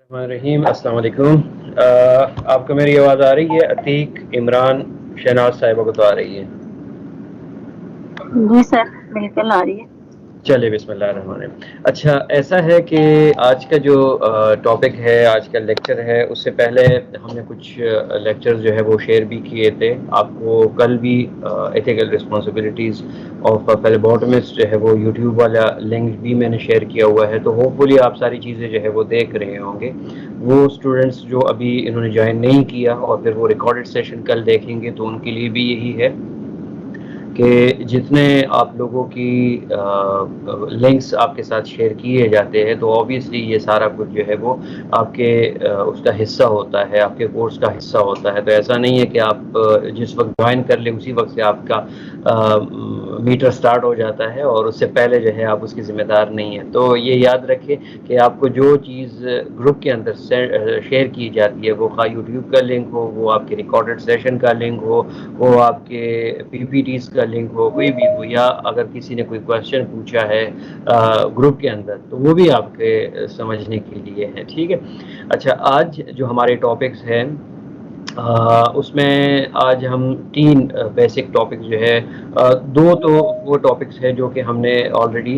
रहीम अस्सलाम वालेकुम। आपको मेरी आवाज़ आ रही है? अतीक, इमरान, शहनाज साहिबा को तो आ रही है? जी सर, बिल्कुल आ रही है। चलिए बिस्मिल्लाहिर्रहमानिर्रहीम। अच्छा, ऐसा है कि आज का जो टॉपिक है, आज का लेक्चर है, उससे पहले हमने कुछ लेक्चर्स जो है वो शेयर भी किए थे आपको। कल भी एथिकल रिस्पॉन्सिबिलिटीज़ ऑफ फेलोबॉटमिस्ट जो है वो यूट्यूब वाला लिंक भी मैंने शेयर किया हुआ है, तो होपफुली आप सारी चीज़ें जो है वो देख रहे होंगे। वो स्टूडेंट्स जो अभी इन्होंने ज्वाइन नहीं किया और फिर वो रिकॉर्डेड सेशन कल देखेंगे, तो उनके लिए भी यही है कि जितने आप लोगों की लिंक्स आपके साथ शेयर किए जाते हैं, तो ऑब्वियसली ये सारा कुछ जो है वो आपके उसका हिस्सा होता है, आपके कोर्स का हिस्सा होता है। तो ऐसा नहीं है कि आप जिस वक्त ज्वाइन कर ले उसी वक्त से आपका मीटर स्टार्ट हो जाता है और उससे पहले जो है आप उसकी ज़िम्मेदार नहीं है। तो ये याद रखें कि आपको जो चीज़ ग्रुप के अंदर शेयर की जाती है, वो खा यूट्यूब का लिंक हो, वो आपके रिकॉर्डेड सेशन का लिंक हो, वो आपके पीपीटीज का लिंक हो, कोई भी हो, या अगर किसी ने कोई क्वेश्चन पूछा है ग्रुप के अंदर, तो वो भी आपके समझने के लिए है। ठीक है। अच्छा, आज जो हमारे टॉपिक्स हैं उसमें आज हम तीन बेसिक टॉपिक्स जो है, दो तो वो टॉपिक्स है जो कि हमने ऑलरेडी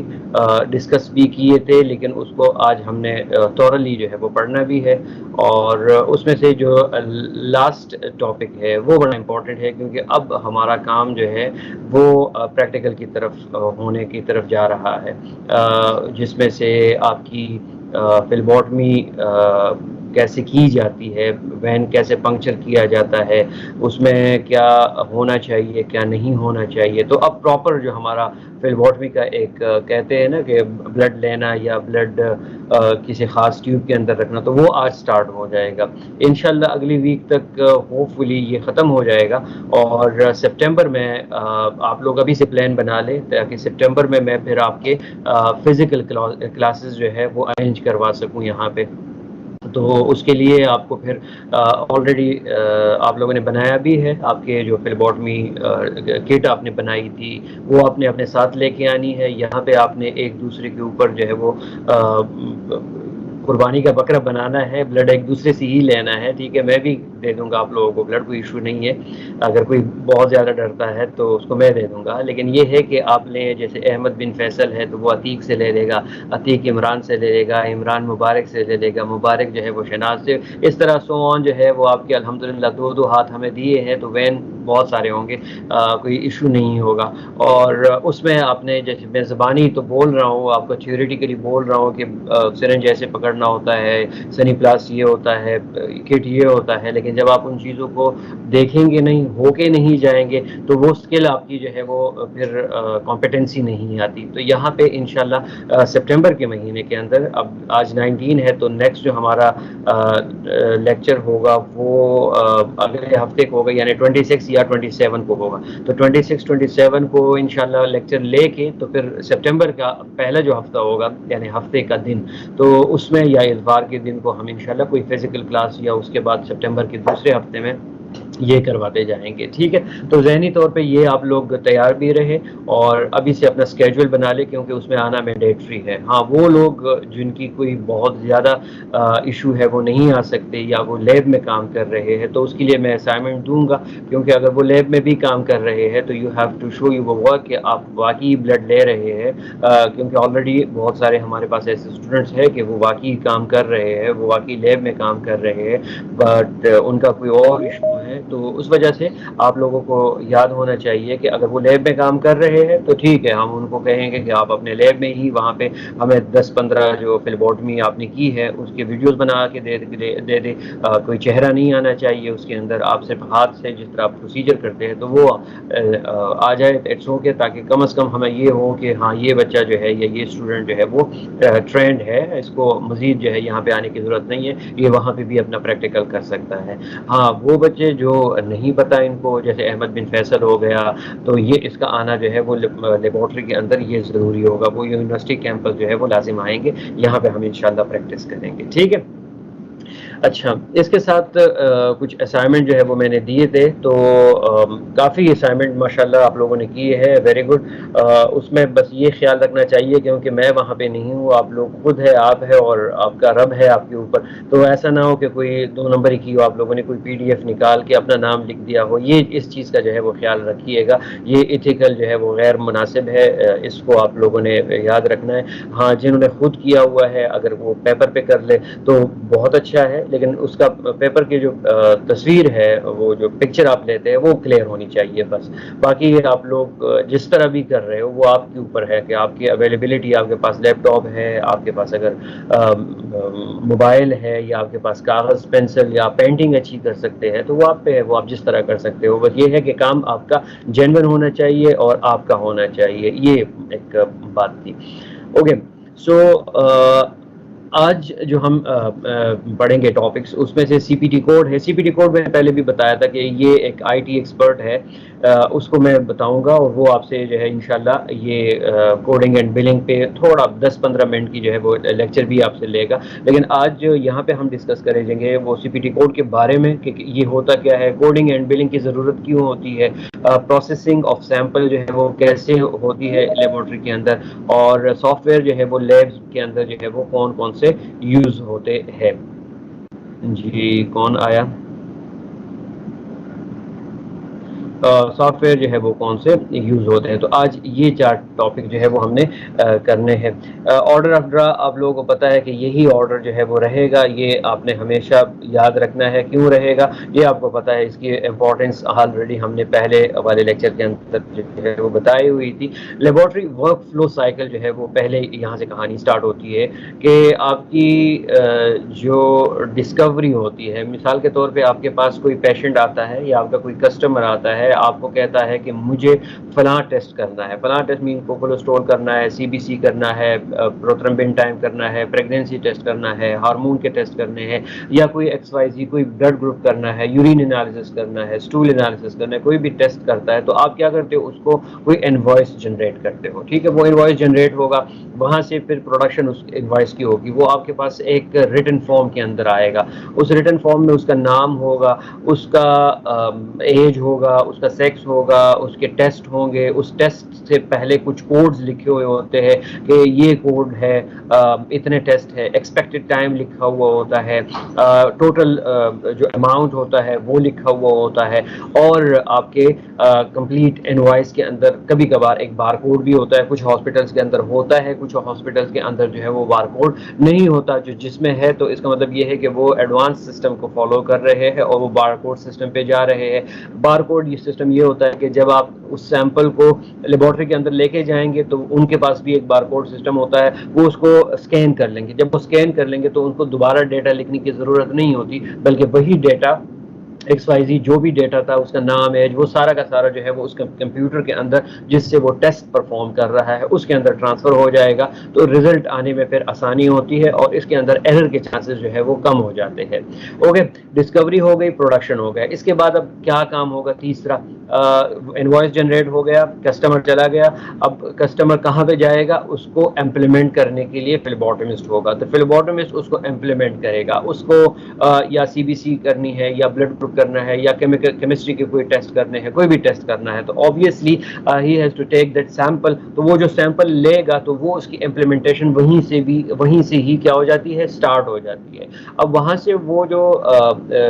डिस्कस भी किए थे, लेकिन उसको आज हमने थॉरली जो है वो पढ़ना भी है। और उसमें से जो लास्ट टॉपिक है वो बड़ा इम्पोर्टेंट है, क्योंकि अब हमारा काम जो है वो प्रैक्टिकल की तरफ होने की तरफ जा रहा है, जिसमें से आपकी फिलबॉटमी कैसे की जाती है, वैन कैसे पंक्चर किया जाता है, उसमें क्या होना चाहिए, क्या नहीं होना चाहिए। तो अब प्रॉपर जो हमारा फिलबॉटमी का एक कहते हैं ना कि ब्लड लेना या ब्लड किसी ख़ास ट्यूब के अंदर रखना, तो वो आज स्टार्ट हो जाएगा इंशाल्लाह। अगली वीक तक होपफुली ये ख़त्म हो जाएगा और सितंबर में आप लोग अभी से प्लान बना लें, ताकि सितंबर में मैं फिर आपके फ़िज़िकल क्लासेस जो है वो अरेंज करवा सकूँ यहाँ पे। तो उसके लिए आपको फिर ऑलरेडी आप लोगों ने बनाया भी है, आपके जो फिलबॉटमी किट आपने बनाई थी वो आपने अपने साथ लेके आनी है। यहाँ पे आपने एक दूसरे के ऊपर जो है वो कुर्बानी का बकरा बनाना है, ब्लड एक दूसरे से ही लेना है। ठीक है, मैं भी दे दूंगा आप लोगों को ब्लड, कोई इशू नहीं है। अगर कोई बहुत ज़्यादा डरता है तो उसको मैं दे दूंगा, लेकिन ये है कि आप लें, जैसे अहमद बिन फैसल है तो वो अतीक से ले लेगा, अतीक इमरान से ले लेगा, इमरान मुबारक से ले लेगा, मुबारक जो है वो शहनाज से, इस तरह सो ऑन जो है वो आपके अल्हम्दुलिल्लाह दो दो हाथ हमें दिए हैं, तो वैन बहुत सारे होंगे, कोई इशू नहीं होगा। और उसमें आपने, जैसे मैं ज़बानी तो बोल रहा हूँ, आपको थ्योरेटिकली बोल रहा हूँ कि सिरेंज ऐसे पकड़ना होता है, सनी प्लास ये होता है, किट ये होता है, लेकिन जब आप उन चीज़ों को देखेंगे नहीं, होके नहीं जाएंगे, तो वो स्किल आपकी जो है वो फिर कॉम्पिटेंसी नहीं आती। तो यहाँ पे इंशाल्लाह सितंबर के महीने के अंदर, अब आज 19 है, तो नेक्स्ट जो हमारा लेक्चर होगा वो अगले हफ्ते को होगा, यानी 26 या 27 को होगा। तो 26 27 को इंशाल्लाह लेक्चर लेके, तो फिर सितंबर का पहला जो हफ्ता होगा, यानी हफ्ते का दिन, तो उसमें या इतवार के दिन को हम इंशाल्लाह कोई फिजिकल क्लास, या उसके बाद सितंबर के दूसरे हफ्ते में ये करवाते जाएंगे। ठीक है, तो ज़हनी तौर पे ये आप लोग तैयार भी रहे और अभी से अपना स्केड्यूल बना ले, क्योंकि उसमें आना मैंडेटरी है। हाँ, वो लोग जिनकी कोई बहुत ज़्यादा इशू है वो नहीं आ सकते, या वो लैब में काम कर रहे हैं, तो उसके लिए मैं असाइनमेंट दूंगा, क्योंकि अगर वो लैब में भी काम कर रहे हैं तो you have to show you वो वर्क कि आप वाकई ब्लड ले रहे हैं, क्योंकि ऑलरेडी बहुत सारे हमारे पास ऐसे स्टूडेंट्स हैं कि वो वाकई काम कर रहे हैं, वो वाकई लैब में काम कर रहे हैं, बट उनका कोई और इशू है। तो उस वजह से आप लोगों को याद होना चाहिए कि अगर वो लैब में काम कर रहे हैं तो ठीक है, हम उनको कहेंगे कि आप अपने लैब में ही वहाँ पे हमें 10-15 जो फिलबॉटमी आपने की है उसके वीडियोस बना के दे दे। कोई चेहरा नहीं आना चाहिए उसके अंदर, आप सिर्फ हाथ से जिस तरह आप प्रोसीजर करते हैं तो वो आ जाए, इट्स ओके, ताकि कम से कम हमें ये हो कि हाँ, ये बच्चा जो है या ये स्टूडेंट जो है वो ट्रेंड है, इसको मज़ीद जो है यहाँ पे आने की ज़रूरत नहीं है, ये वहाँ पे भी अपना प्रैक्टिकल कर सकता है। हाँ, वो बच्चे जो नहीं पता इनको, जैसे अहमद बिन फैसल हो गया, तो ये इसका आना जो है वो लेबॉर्ट्री के अंदर ये ज़रूरी होगा, वो यूनिवर्सिटी कैंपस जो है वो लाजिम आएंगे, यहाँ पे हम इंशाल्लाह प्रैक्टिस करेंगे। ठीक है। अच्छा, इसके साथ कुछ असाइनमेंट जो है वो मैंने दिए थे, तो काफ़ी असाइनमेंट माशाल्लाह आप लोगों ने किए हैं, वेरी गुड। उसमें बस ये ख्याल रखना चाहिए, क्योंकि मैं वहाँ पे नहीं हूँ, आप लोग खुद है, आप है और आपका रब है आपके ऊपर, तो ऐसा ना हो कि कोई 2 नंबर ही की हो, आप लोगों ने कोई पीडीएफ निकाल के अपना नाम लिख दिया हो, ये इस चीज़ का जो है वो ख्याल रखिएगा। ये एथिकल जो है वो गैर मुनासिब है, इसको आप लोगों ने याद रखना है। हाँ, जिन्होंने खुद किया हुआ है अगर वो पेपर पे कर ले तो बहुत अच्छा है, लेकिन उसका पेपर की जो तस्वीर है, वो जो पिक्चर आप लेते हैं वो क्लियर होनी चाहिए बस। बाकी आप लोग जिस तरह भी कर रहे हो वो आपके ऊपर है कि आपकी अवेलेबिलिटी, आपके पास लैपटॉप है, आपके पास अगर मोबाइल है, या आपके पास कागज़ पेंसिल या पेंटिंग अच्छी कर सकते हैं तो वो आप पे है, वो आप जिस तरह कर सकते हो। बस ये है कि काम आपका जेन्युइन होना चाहिए और आपका होना चाहिए, ये एक बात थी। ओके, सो आज जो हम पढ़ेंगे टॉपिक्स, उसमें से सीपीटी कोड है। सीपीटी कोड मैंने पहले भी बताया था कि ये एक आईटी एक्सपर्ट है, उसको मैं बताऊंगा और वो आपसे जो है इंशाल्लाह ये कोडिंग एंड बिलिंग पे थोड़ा 10-15 मिनट की जो है वो लेक्चर भी आपसे लेगा। लेकिन आज जो यहाँ पे हम डिस्कस करेंगे वो सीपीटी कोड के बारे में कि ये होता क्या है, कोडिंग एंड बिलिंग की ज़रूरत क्यों होती है, प्रोसेसिंग ऑफ सैंपल जो है वो कैसे होती है लेबोरेटरी के अंदर, और सॉफ्टवेयर जो है वो लैब्स के अंदर जो है वो कौन कौन से यूज़ होते हैं। जी, कौन आया? सॉफ्टवेयर जो है वो कौन से यूज़ होते हैं। तो आज ये 4 टॉपिक जो है वो हमने करने हैं। ऑर्डर ऑफ ड्रा आप लोगों को पता है कि यही ऑर्डर जो है वो रहेगा, ये आपने हमेशा याद रखना है। क्यों रहेगा ये आपको पता है, इसकी इम्पोर्टेंस ऑलरेडी हमने पहले वाले लेक्चर के अंदर जो है वो बताई हुई थी। लेबोरेटरी वर्क फ्लो साइकिल जो है वो पहले यहाँ से कहानी स्टार्ट होती है कि आपकी जो डिस्कवरी होती है, मिसाल के तौर पे आपके पास कोई पेशेंट आता है या आपका कोई कस्टमर आता है, आपको कहता है कि मुझे फलां टेस्ट करना है, फलां टेस्ट मीन को कोलेस्ट्रॉल करना है, सीबीसी करना है, प्रोथ्रम्बिन टाइम करना है, प्रेगनेंसी टेस्ट करना है, हार्मोन के टेस्ट करने हैं, या कोई एक्सवाईजी कोई ब्लड ग्रुप करना है, यूरिन एनालिसिस करना है, स्टूल एनालिसिस करना है, कोई भी टेस्ट करता है तो आप क्या करते हो, उसको कोई इनवॉइस जनरेट करते हो। ठीक है, वो इनवॉइस जनरेट होगा, वहां से फिर प्रोडक्शन उस इनवॉइस की होगी, वो आपके पास एक रिटन फॉर्म के अंदर आएगा। उस रिटन फॉर्म में उसका नाम होगा, उसका एज होगा, उसका सेक्स होगा, उसके टेस्ट होंगे, उस टेस्ट से पहले कुछ कोड्स लिखे हुए होते हैं कि ये कोड है, इतने टेस्ट है, एक्सपेक्टेड टाइम लिखा हुआ होता है, टोटल जो अमाउंट होता है वो लिखा हुआ होता है, और आपके कंप्लीट इनवॉइस के अंदर कभी कभार एक बार कोड भी होता है। कुछ हॉस्पिटल्स के अंदर होता है, कुछ हॉस्पिटल्स के अंदर जो है वो बार कोड नहीं होता। जो जिसमें है तो इसका मतलब ये है कि वो एडवांस सिस्टम को फॉलो कर रहे हैं और वो बार कोड सिस्टम पे जा रहे हैं। बार कोड ये सिस्टम ये होता है कि जब आप उस सैंपल को लेबोरेटरी के अंदर लेके जाएंगे तो उनके पास भी एक बार कोड सिस्टम होता है, वो उसको स्कैन कर लेंगे। जब वो स्कैन कर लेंगे तो उनको दोबारा डेटा लिखने की ज़रूरत नहीं होती, बल्कि वही डेटा XYZ जो भी डेटा था, उसका नाम एज, वो सारा का सारा जो है वो उस कंप्यूटर के अंदर जिससे वो टेस्ट परफॉर्म कर रहा है उसके अंदर ट्रांसफ़र हो जाएगा। तो रिजल्ट आने में फिर आसानी होती है और इसके अंदर एरर के चांसेस जो है वो कम हो जाते हैं। ओके, डिस्कवरी हो गई, प्रोडक्शन हो गया। इसके बाद अब क्या काम होगा? तीसरा, इनवॉइस जनरेट हो गया, कस्टमर चला गया। अब कस्टमर कहाँ पे जाएगा? उसको इम्प्लीमेंट करने के लिए फ्लेबोटमिस्ट होगा, तो फ्लेबोटमिस्ट उसको इम्प्लीमेंट करेगा। उसको या सीबीसी करनी है, या ब्लड ग्रुप करना है, या केमिस्ट्री के कोई टेस्ट करने हैं, कोई भी टेस्ट करना है, तो obviously he has to take that sample. तो वो जो सैंपल लेगा तो वो उसकी इम्प्लीमेंटेशन वहीं से ही क्या हो जाती है? स्टार्ट हो जाती है। अब वहाँ से वो जो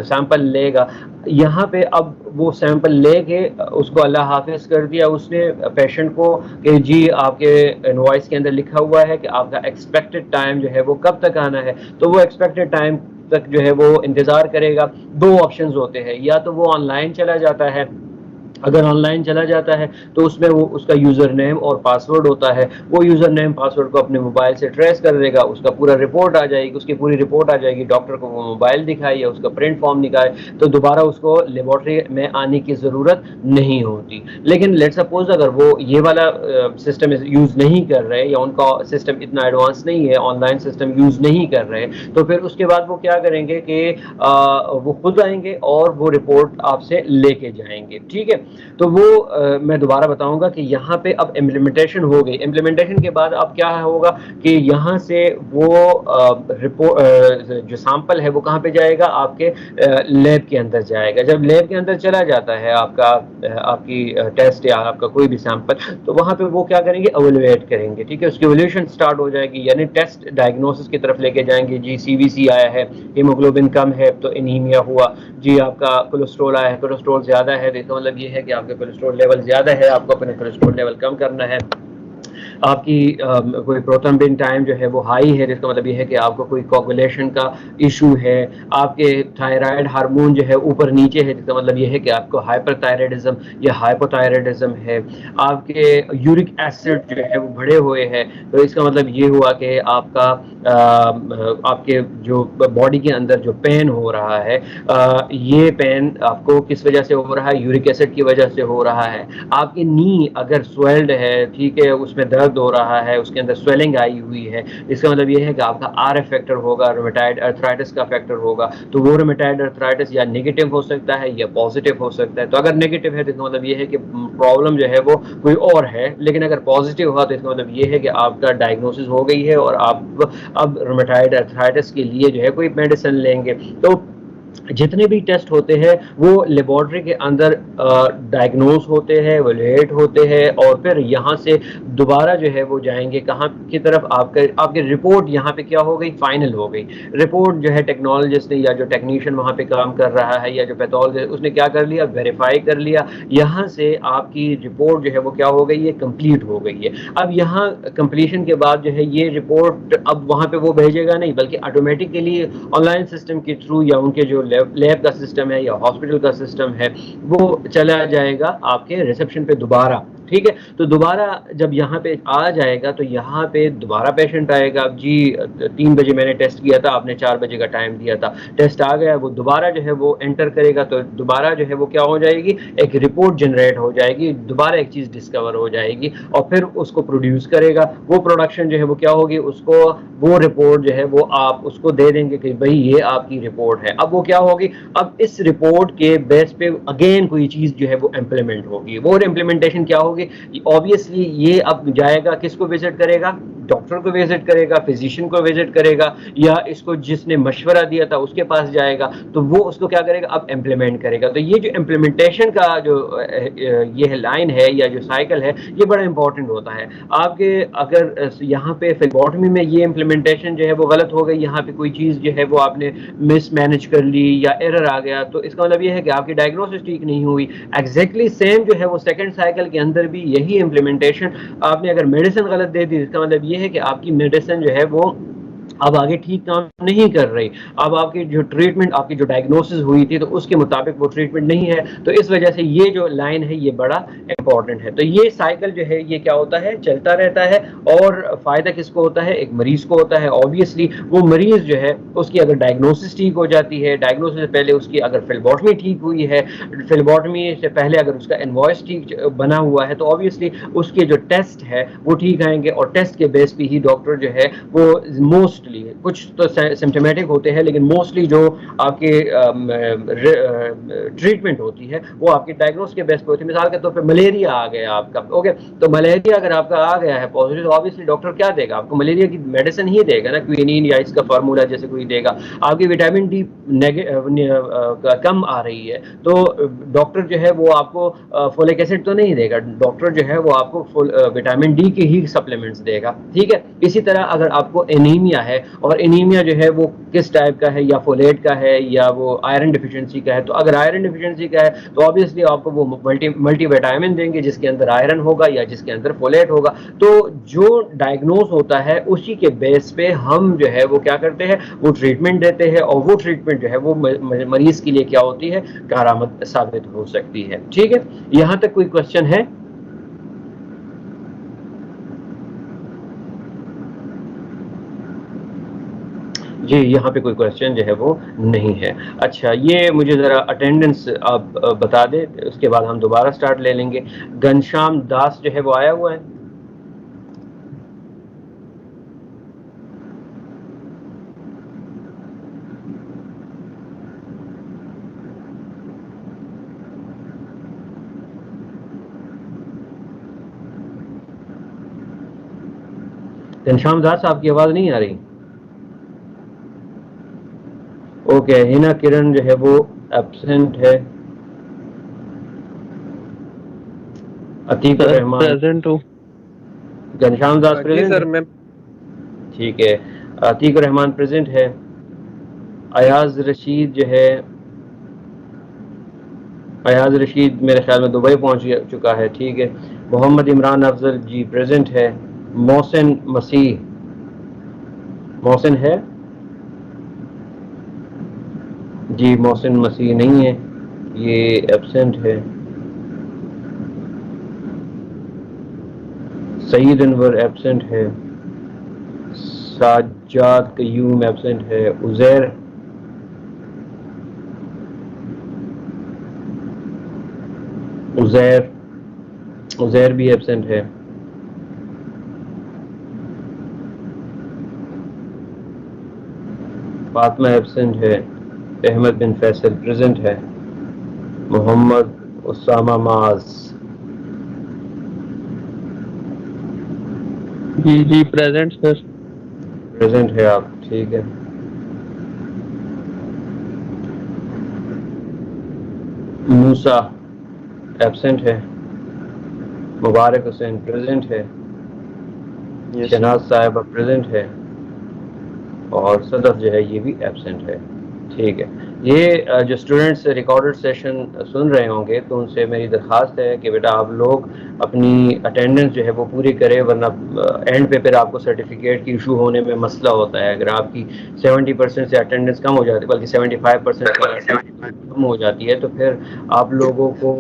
सैंपल लेगा, यहाँ पे अब वो सैंपल लेके उसको अल्लाह हाफिज कर दिया उसने पेशेंट को कि जी आपके इनवॉइस के अंदर लिखा हुआ है कि आपका एक्सपेक्टेड टाइम जो है वो कब तक आना है। तो वो एक्सपेक्टेड टाइम तक जो है वो इंतज़ार करेगा। दो ऑप्शंस होते हैं, या तो वो ऑनलाइन चला जाता है, अगर ऑनलाइन चला जाता है तो उसमें वो उसका यूज़र नेम और पासवर्ड होता है, वो यूज़र नेम पासवर्ड को अपने मोबाइल से ट्रेस कर देगा, उसका पूरा रिपोर्ट आ जाएगी, उसकी पूरी रिपोर्ट आ जाएगी, डॉक्टर को वो मोबाइल दिखाए या उसका प्रिंट फॉर्म निकाले, तो दोबारा उसको लेबोरेटरी में आने की ज़रूरत नहीं होती। लेकिन लेट्स सपोज अगर वो ये वाला सिस्टम यूज़ नहीं कर रहे, या उनका सिस्टम इतना एडवांस नहीं है, ऑनलाइन सिस्टम यूज़ नहीं कर रहे, तो फिर उसके बाद वो क्या करेंगे कि वो खुद आएंगे और वो रिपोर्ट आपसे लेके जाएंगे। ठीक है, तो वो मैं दोबारा बताऊंगा कि यहाँ पे अब इम्प्लीमेंटेशन हो गई। इम्प्लीमेंटेशन के बाद अब क्या होगा कि यहाँ से वो रिपोर्ट जो सैंपल है वो कहाँ पे जाएगा, आपके लैब के अंदर जाएगा। जब लैब के अंदर चला जाता है आपका आपकी टेस्ट या आपका कोई भी सैंपल, तो वहाँ पे वो क्या करेंगे, एवेलुएट करेंगे, ठीक है, उसकी एवोल्यूशन स्टार्ट हो जाएगी, यानी टेस्ट डायग्नोसिस की तरफ लेके जाएंगे। जी सीवीसी आया है, हीमोग्लोबिन कम है तो एनीमिया हुआ। जी आपका कोलेस्ट्रॉल आया है, कोलेस्ट्रॉल ज्यादा है, तो इसका मतलब ये है कि आपका कोलेस्ट्रॉल लेवल ज्यादा है, आपको अपना कोलेस्ट्रॉल लेवल कम करना है। आपकी कोई प्रोथ्रोम्बिन टाइम जो है वो हाई है, जिसका मतलब ये है कि आपको कोई कोगुलेशन का इशू है। आपके थायराइड हार्मोन जो है ऊपर नीचे है, जिसका मतलब ये है कि आपको हाइपरथायराइडिज्म या हाइपोथायराइडिज्म है। आपके यूरिक एसिड जो है वो बढ़े हुए हैं, तो इसका मतलब ये हुआ कि आपका आपके जो बॉडी के अंदर जो पेन हो रहा है, ये पेन आपको किस वजह से हो रहा है, यूरिक एसिड की वजह से हो रहा है। आपकी नी अगर स्वेल्ड है, ठीक है, उसमें दर्द हो रहा है, उसके अंदर स्वेलिंग आई हुई है, इसका मतलब ये है कि आपका आर फैक्टर होगा, रोमेटाइड अर्थराइटिस का फैक्टर होगा। तो वो रोमेटाइड अर्थराइटिस या नेगेटिव हो सकता है या पॉजिटिव हो सकता है। तो अगर नेगेटिव है तो इसका मतलब ये है कि प्रॉब्लम जो है वो कोई और है, लेकिन अगर पॉजिटिव हुआ तो इसका मतलब ये है कि आपका डायग्नोसिस हो गई है और आप अब रोमेटाइड अर्थराइटिस के लिए जो है कोई मेडिसिन लेंगे। तो जितने भी टेस्ट होते हैं वो लेबोरेटरी के अंदर डायग्नोस होते हैं, एवेलुएट होते हैं, और फिर यहाँ से दोबारा जो है वो जाएंगे कहाँ की तरफ, आपके रिपोर्ट यहाँ पे क्या हो गई, फाइनल हो गई रिपोर्ट। जो है टेक्नोलॉजिस्ट ने या जो टेक्नीशियन वहाँ पे काम कर रहा है या जो पैथोलॉजिस्ट, उसने क्या कर लिया, वेरीफाई कर लिया। यहाँ से आपकी रिपोर्ट जो है वो क्या हो गई है, कंप्लीट हो गई है। अब यहाँ कंप्लीशन के बाद जो है ये रिपोर्ट अब वहाँ पे वो भेजेगा नहीं, बल्कि ऑटोमेटिकली ऑनलाइन सिस्टम के थ्रू या उनके जो लैब का सिस्टम है या हॉस्पिटल का सिस्टम है, वो चला जाएगा आपके रिसेप्शन पे दोबारा, ठीक है। तो दोबारा जब यहाँ पे आ जाएगा तो यहाँ पे दोबारा पेशेंट आएगा, जी 3 बजे मैंने टेस्ट किया था, आपने 4 बजे का टाइम दिया था, टेस्ट आ गया, वो दोबारा जो है वो एंटर करेगा, तो दोबारा जो है वो क्या हो जाएगी, एक रिपोर्ट जनरेट हो जाएगी, दोबारा एक चीज डिस्कवर हो जाएगी, और फिर उसको प्रोड्यूस करेगा। वो प्रोडक्शन जो है वो क्या होगी, उसको वो रिपोर्ट जो है वो आप उसको दे देंगे कि भाई ये आपकी रिपोर्ट है। अब वो क्या होगी, अब इस रिपोर्ट के बेस पे अगेन कोई चीज जो है वो इम्प्लीमेंट होगी। वो इम्प्लीमेंटेशन क्या होगी, ऑब्वियसली ये अब जाएगा, किसको विजिट करेगा, डॉक्टर को विजिट करेगा, फिजिशियन को विजिट करेगा, या इसको जिसने मशवरा दिया था उसके पास जाएगा, तो वो उसको क्या करेगा, अब इम्प्लीमेंट करेगा। तो ये जो इम्प्लीमेंटेशन का जो ये लाइन है या जो साइकिल है, ये बड़ा इंपॉर्टेंट होता है आपके। अगर यहाँ पे फिलबॉटमी में ये इम्प्लीमेंटेशन जो है वो गलत हो गई, यहाँ पे कोई चीज जो है वो आपने मिस मैनेज कर ली या एरर आ गया, तो इसका मतलब ये है कि आपकी डायग्नोसिस ठीक नहीं हुई। एग्जैक्टली सेम जो है वो सेकंड साइकिल के अंदर भी यही इम्प्लीमेंटेशन, आपने अगर मेडिसिन गलत दे दी, इसका मतलब ये है कि आपकी मेडिसिन जो है वो अब आगे ठीक काम नहीं कर रही। अब आपकी जो ट्रीटमेंट, आपकी जो डायग्नोसिस हुई थी, तो उसके मुताबिक वो ट्रीटमेंट नहीं है। तो इस वजह से ये जो लाइन है ये बड़ा इंपॉर्टेंट है। तो ये साइकिल जो है ये क्या होता है, चलता रहता है। और फायदा किसको होता है, एक मरीज को होता है। ऑब्वियसली वो मरीज जो है उसकी अगर डायग्नोसिस ठीक हो जाती है, डायग्नोसिस से पहले उसकी अगर फिलबॉटमी ठीक हुई है, फिलबॉटमी से पहले अगर उसका इनवॉइस ठीक बना हुआ है, तो ऑब्वियसली उसके जो टेस्ट है वो ठीक आएंगे, और टेस्ट के बेस पे ही डॉक्टर जो है वो मोस्टली, कुछ तो सिम्टोमेटिक होते हैं, लेकिन मोस्टली जो आपके ट्रीटमेंट होती है वो आपकी डायग्नोस के बेस पे होती है। मिसाल के तौर पे मलेरिया आ गया आपका, ओके, तो मलेरिया अगर आपका आ गया है पॉजिटिव, तो ऑब्वियसली डॉक्टर क्या देगा आपको, मलेरिया की मेडिसिन ही देगा ना, क्विनिन या इसका फार्मूला जैसे कोई देगा। आपकी विटामिन डी कम आ रही है, तो डॉक्टर जो है वो आपको फोलिक एसिड तो नहीं देगा, डॉक्टर जो है वो आपको विटामिन डी के ही सप्लीमेंट्स देगा, ठीक है। इसी तरह अगर आपको एनीमिया है, और एनीमिया जो है वो किस टाइप का है, या फोलेट का है या वो आयरन डिफिशिएंसी का है, तो अगर आयरन डिफिशिएंसी का है तो ऑब्वियसली आपको वो मल्टीविटामिन देंगे जिसके अंदर आयरन होगा या जिसके अंदर फोलेट होगा। तो जो डायग्नोस होता है उसी के बेस पे हम जो है वो क्या करते हैं, वो ट्रीटमेंट देते हैं, और वो ट्रीटमेंट जो है वो मरीज के लिए क्या होती है, कारामद साबित हो सकती है, ठीक है। यहां तक कोई क्वेश्चन है? जी, यहाँ पे कोई क्वेश्चन जो है वो नहीं है। अच्छा, ये मुझे ज़रा अटेंडेंस आप बता दें, उसके बाद हम दोबारा स्टार्ट ले लेंगे। घनश्याम दास जो है वो आया हुआ है? घनश्यामदास साहब की आवाज़ नहीं आ रही। ओके, हिना किरण जो है वो एब्सेंट है। अतीक रहमान प्रेजेंट हूँ। घनश्यामदास जी प्रेजेंट सर है? मैं ठीक है, अतीक रहमान प्रेजेंट है। अयाज रशीद जो है, अयाज रशीद मेरे ख्याल में दुबई पहुंच चुका है। ठीक है, मोहम्मद इमरान अफजल जी प्रेजेंट है। मोहसिन मसीह, मोहसिन है जी? मोहसिन मसीह नहीं है, ये एब्सेंट है। सईद अनवर एब्सेंट है। साजाद कयूम एब्सेंट है। उजैर, उजैर उजैर भी एब्सेंट है। फातिमा एब्सेंट है। अहमद बिन फैसल प्रेजेंट है। मोहम्मद उसामा माज जी प्रेजेंट सर। प्रेजेंट है आप, ठीक है। मूसा एब्सेंट है। मुबारक हुसैन प्रेजेंट है। शहनाज साहिबा प्रेजेंट है। और सदफ जो है ये भी एब्सेंट है। ठीक है, ये जो स्टूडेंट्स रिकॉर्डेड सेशन सुन रहे होंगे तो उनसे मेरी दरख्वास्त है कि बेटा आप लोग अपनी अटेंडेंस जो है वो पूरी करें, वरना एंड पे फिर आपको सर्टिफिकेट की इशू होने में मसला होता है। अगर आपकी 70% से अटेंडेंस कम हो जाती है, बल्कि 75% कम हो जाती है, तो फिर आप लोगों को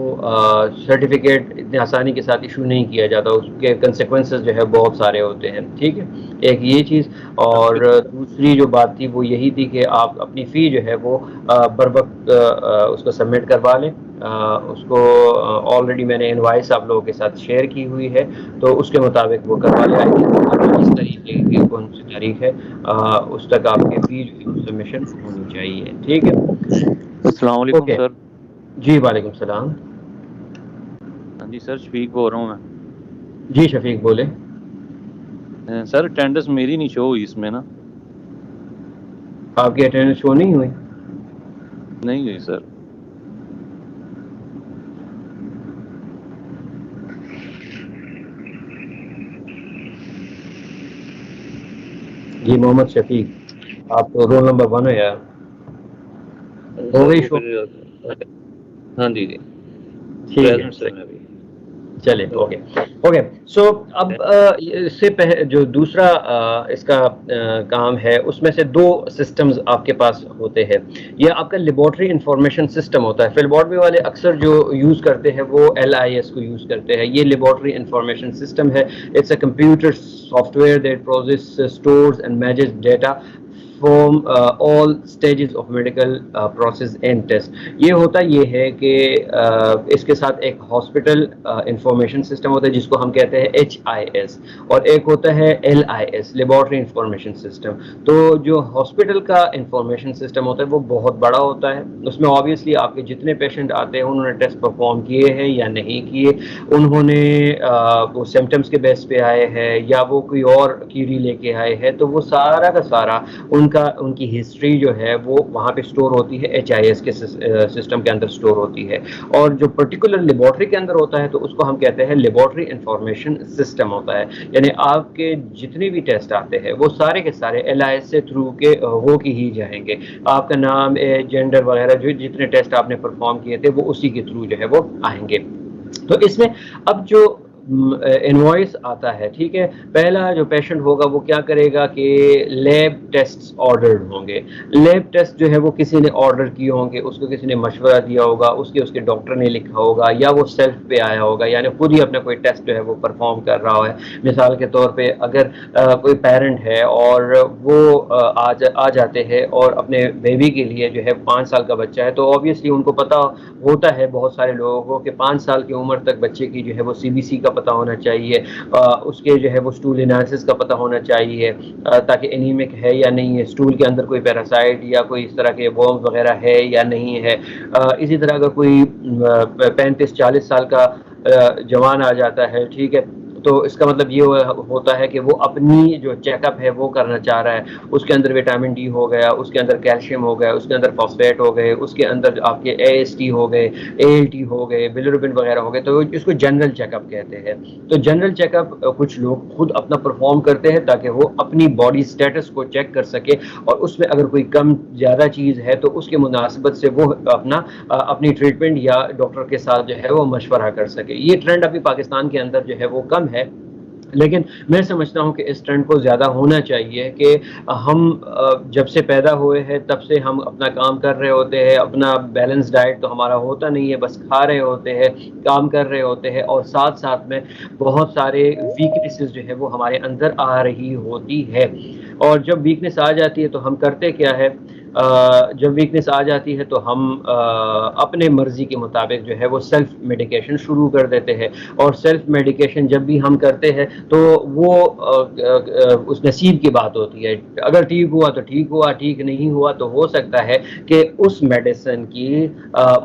सर्टिफिकेट इतनी आसानी के साथ इशू नहीं किया जाता, उसके कंसिक्वेंसेस जो है बहुत सारे होते हैं। ठीक है, एक ये चीज़। और दूसरी जो बात थी वो यही थी कि आप अपनी फ़ी जो है वो बर वक्त उसको सबमिट करवा लें। उसको ऑलरेडी मैंने इनवाइस आप लोगों के साथ शेयर की हुई है, तो उसके मुताबिक वो करवा लें। इस तरीके की कौन सी तारीख है उस तक आपकी फ़ी जो है सबमिशन होनी चाहिए। ठीक है, अस्सलाम वालेकुम ओके सर। जी, वालेकुम सलाम। हाँ जी सर, शफीक बोल रहा हूँ मैं। जी शफीक बोले। सर अटेंडेंस मेरी नहीं शो हुई इसमें ना। आपकी अटेंडेंस शो नहीं हुई? नहीं हुई सर। जी मोहम्मद शफीक, आप तो रोल नंबर 1 है यार। हो गई शो? हाँ जी जी, ठीक है, प्रेजेंट सर मैं भी। चले, ओके ओके। सो अब इससे जो दूसरा इसका काम है, उसमें से 2 सिस्टम्स आपके पास होते हैं। ये आपका लेबॉर्ट्री इंफॉर्मेशन सिस्टम होता है। फिर लेबॉर्ट्री वाले अक्सर जो यूज़ करते हैं वो LIS को यूज़ करते हैं। ये लेबॉर्ट्री इंफॉर्मेशन सिस्टम है। It's a computer software that process, stores and manages data from all stages of medical process and test. ये होता ये है कि इसके साथ एक हॉस्पिटल इंफॉर्मेशन सिस्टम होता है जिसको हम कहते हैं HIS, और एक होता है LIS, लेबॉर्ट्री इंफॉर्मेशन सिस्टम। तो जो हॉस्पिटल का इंफॉर्मेशन सिस्टम होता है वो बहुत बड़ा होता है। उसमें ऑब्वियसली आपके जितने पेशेंट आते हैं उन्होंने टेस्ट परफॉर्म किए हैं या नहीं किए, उन्होंने वो सिम्टम्स के बेस पे आए हैं या वो कोई और क्यूरी लेके आए हैं, तो वो सारा का सारा उनकी हिस्ट्री जो है वो वहाँ पे स्टोर होती है, HIS के सिस्टम के अंदर स्टोर होती है। और जो पर्टिकुलर लेबॉर्ट्री के अंदर होता है तो उसको हम कहते हैं लेबॉर्ट्री इंफॉर्मेशन सिस्टम होता है। यानी आपके जितने भी टेस्ट आते हैं वो सारे के सारे LIS से थ्रू के हो के ही जाएंगे। आपका नाम, जेंडर वगैरह जो जितने टेस्ट आपने परफॉर्म किए थे वो उसी के थ्रू जो है वो आएंगे। तो इसमें अब जो इनवॉइस आता है, ठीक है, पहला जो पेशेंट होगा वो क्या करेगा कि लैब टेस्ट्स ऑर्डर्ड होंगे। लैब टेस्ट जो है वो किसी ने ऑर्डर किए होंगे, उसको किसी ने मशवरा दिया होगा, उसके डॉक्टर ने लिखा होगा, या वो सेल्फ पे आया होगा, यानी खुद ही अपना कोई टेस्ट जो है वो परफॉर्म कर रहा है। मिसाल के तौर पे अगर कोई पेरेंट है और वो आ जाते हैं और अपने बेबी के लिए जो है 5 साल का बच्चा है, तो ऑब्वियसली उनको पता होता है बहुत सारे लोगों को कि 5 साल की उम्र तक बच्चे की जो है वो CBC का पता होना चाहिए, उसके जो है वो स्टूल एनालिसिस का पता होना चाहिए, ताकि एनीमिक है या नहीं है, स्टूल के अंदर कोई पैरासाइट या कोई इस तरह के वर्म्स वगैरह है या नहीं है। इसी तरह अगर कोई 35-40 साल का जवान आ जाता है, ठीक है, तो इसका मतलब ये होता है कि वो अपनी जो चेकअप है वो करना चाह रहा है, उसके अंदर विटामिन डी हो गया, उसके अंदर कैल्शियम हो गया, उसके अंदर फॉस्फेट हो गए, उसके अंदर आपके AST हो गए, ALT हो गए, बिलिरुबिन वगैरह हो गए, तो इसको जनरल चेकअप कहते हैं। तो जनरल चेकअप कुछ लोग खुद अपना परफॉर्म करते हैं ताकि वो अपनी बॉडी स्टेटस को चेक कर सके, और उसमें अगर कोई कम ज़्यादा चीज़ है तो उसके मुनासिबत से वो अपनी ट्रीटमेंट या डॉक्टर के साथ जो है वो मशवरा कर सके। ये ट्रेंड अभी पाकिस्तान के अंदर जो है वो कम है, लेकिन मैं समझता हूँ कि इस ट्रेंड को ज़्यादा होना चाहिए कि हम जब से पैदा हुए हैं तब से हम अपना काम कर रहे होते हैं, अपना बैलेंस डाइट तो हमारा होता नहीं है, बस खा रहे होते हैं, काम कर रहे होते हैं, और साथ साथ में बहुत सारे वीकनेसेस जो है वो हमारे अंदर आ रही होती है। और जब वीकनेस आ जाती है तो हम करते क्या है, जब वीकनेस आ जाती है तो हम अपने मर्ज़ी के मुताबिक जो है वो सेल्फ मेडिकेशन शुरू कर देते हैं, और सेल्फ मेडिकेशन जब भी हम करते हैं तो वो उस नसीब की बात होती है। अगर ठीक हुआ तो ठीक हुआ, ठीक नहीं हुआ तो हो सकता है कि उस मेडिसिन की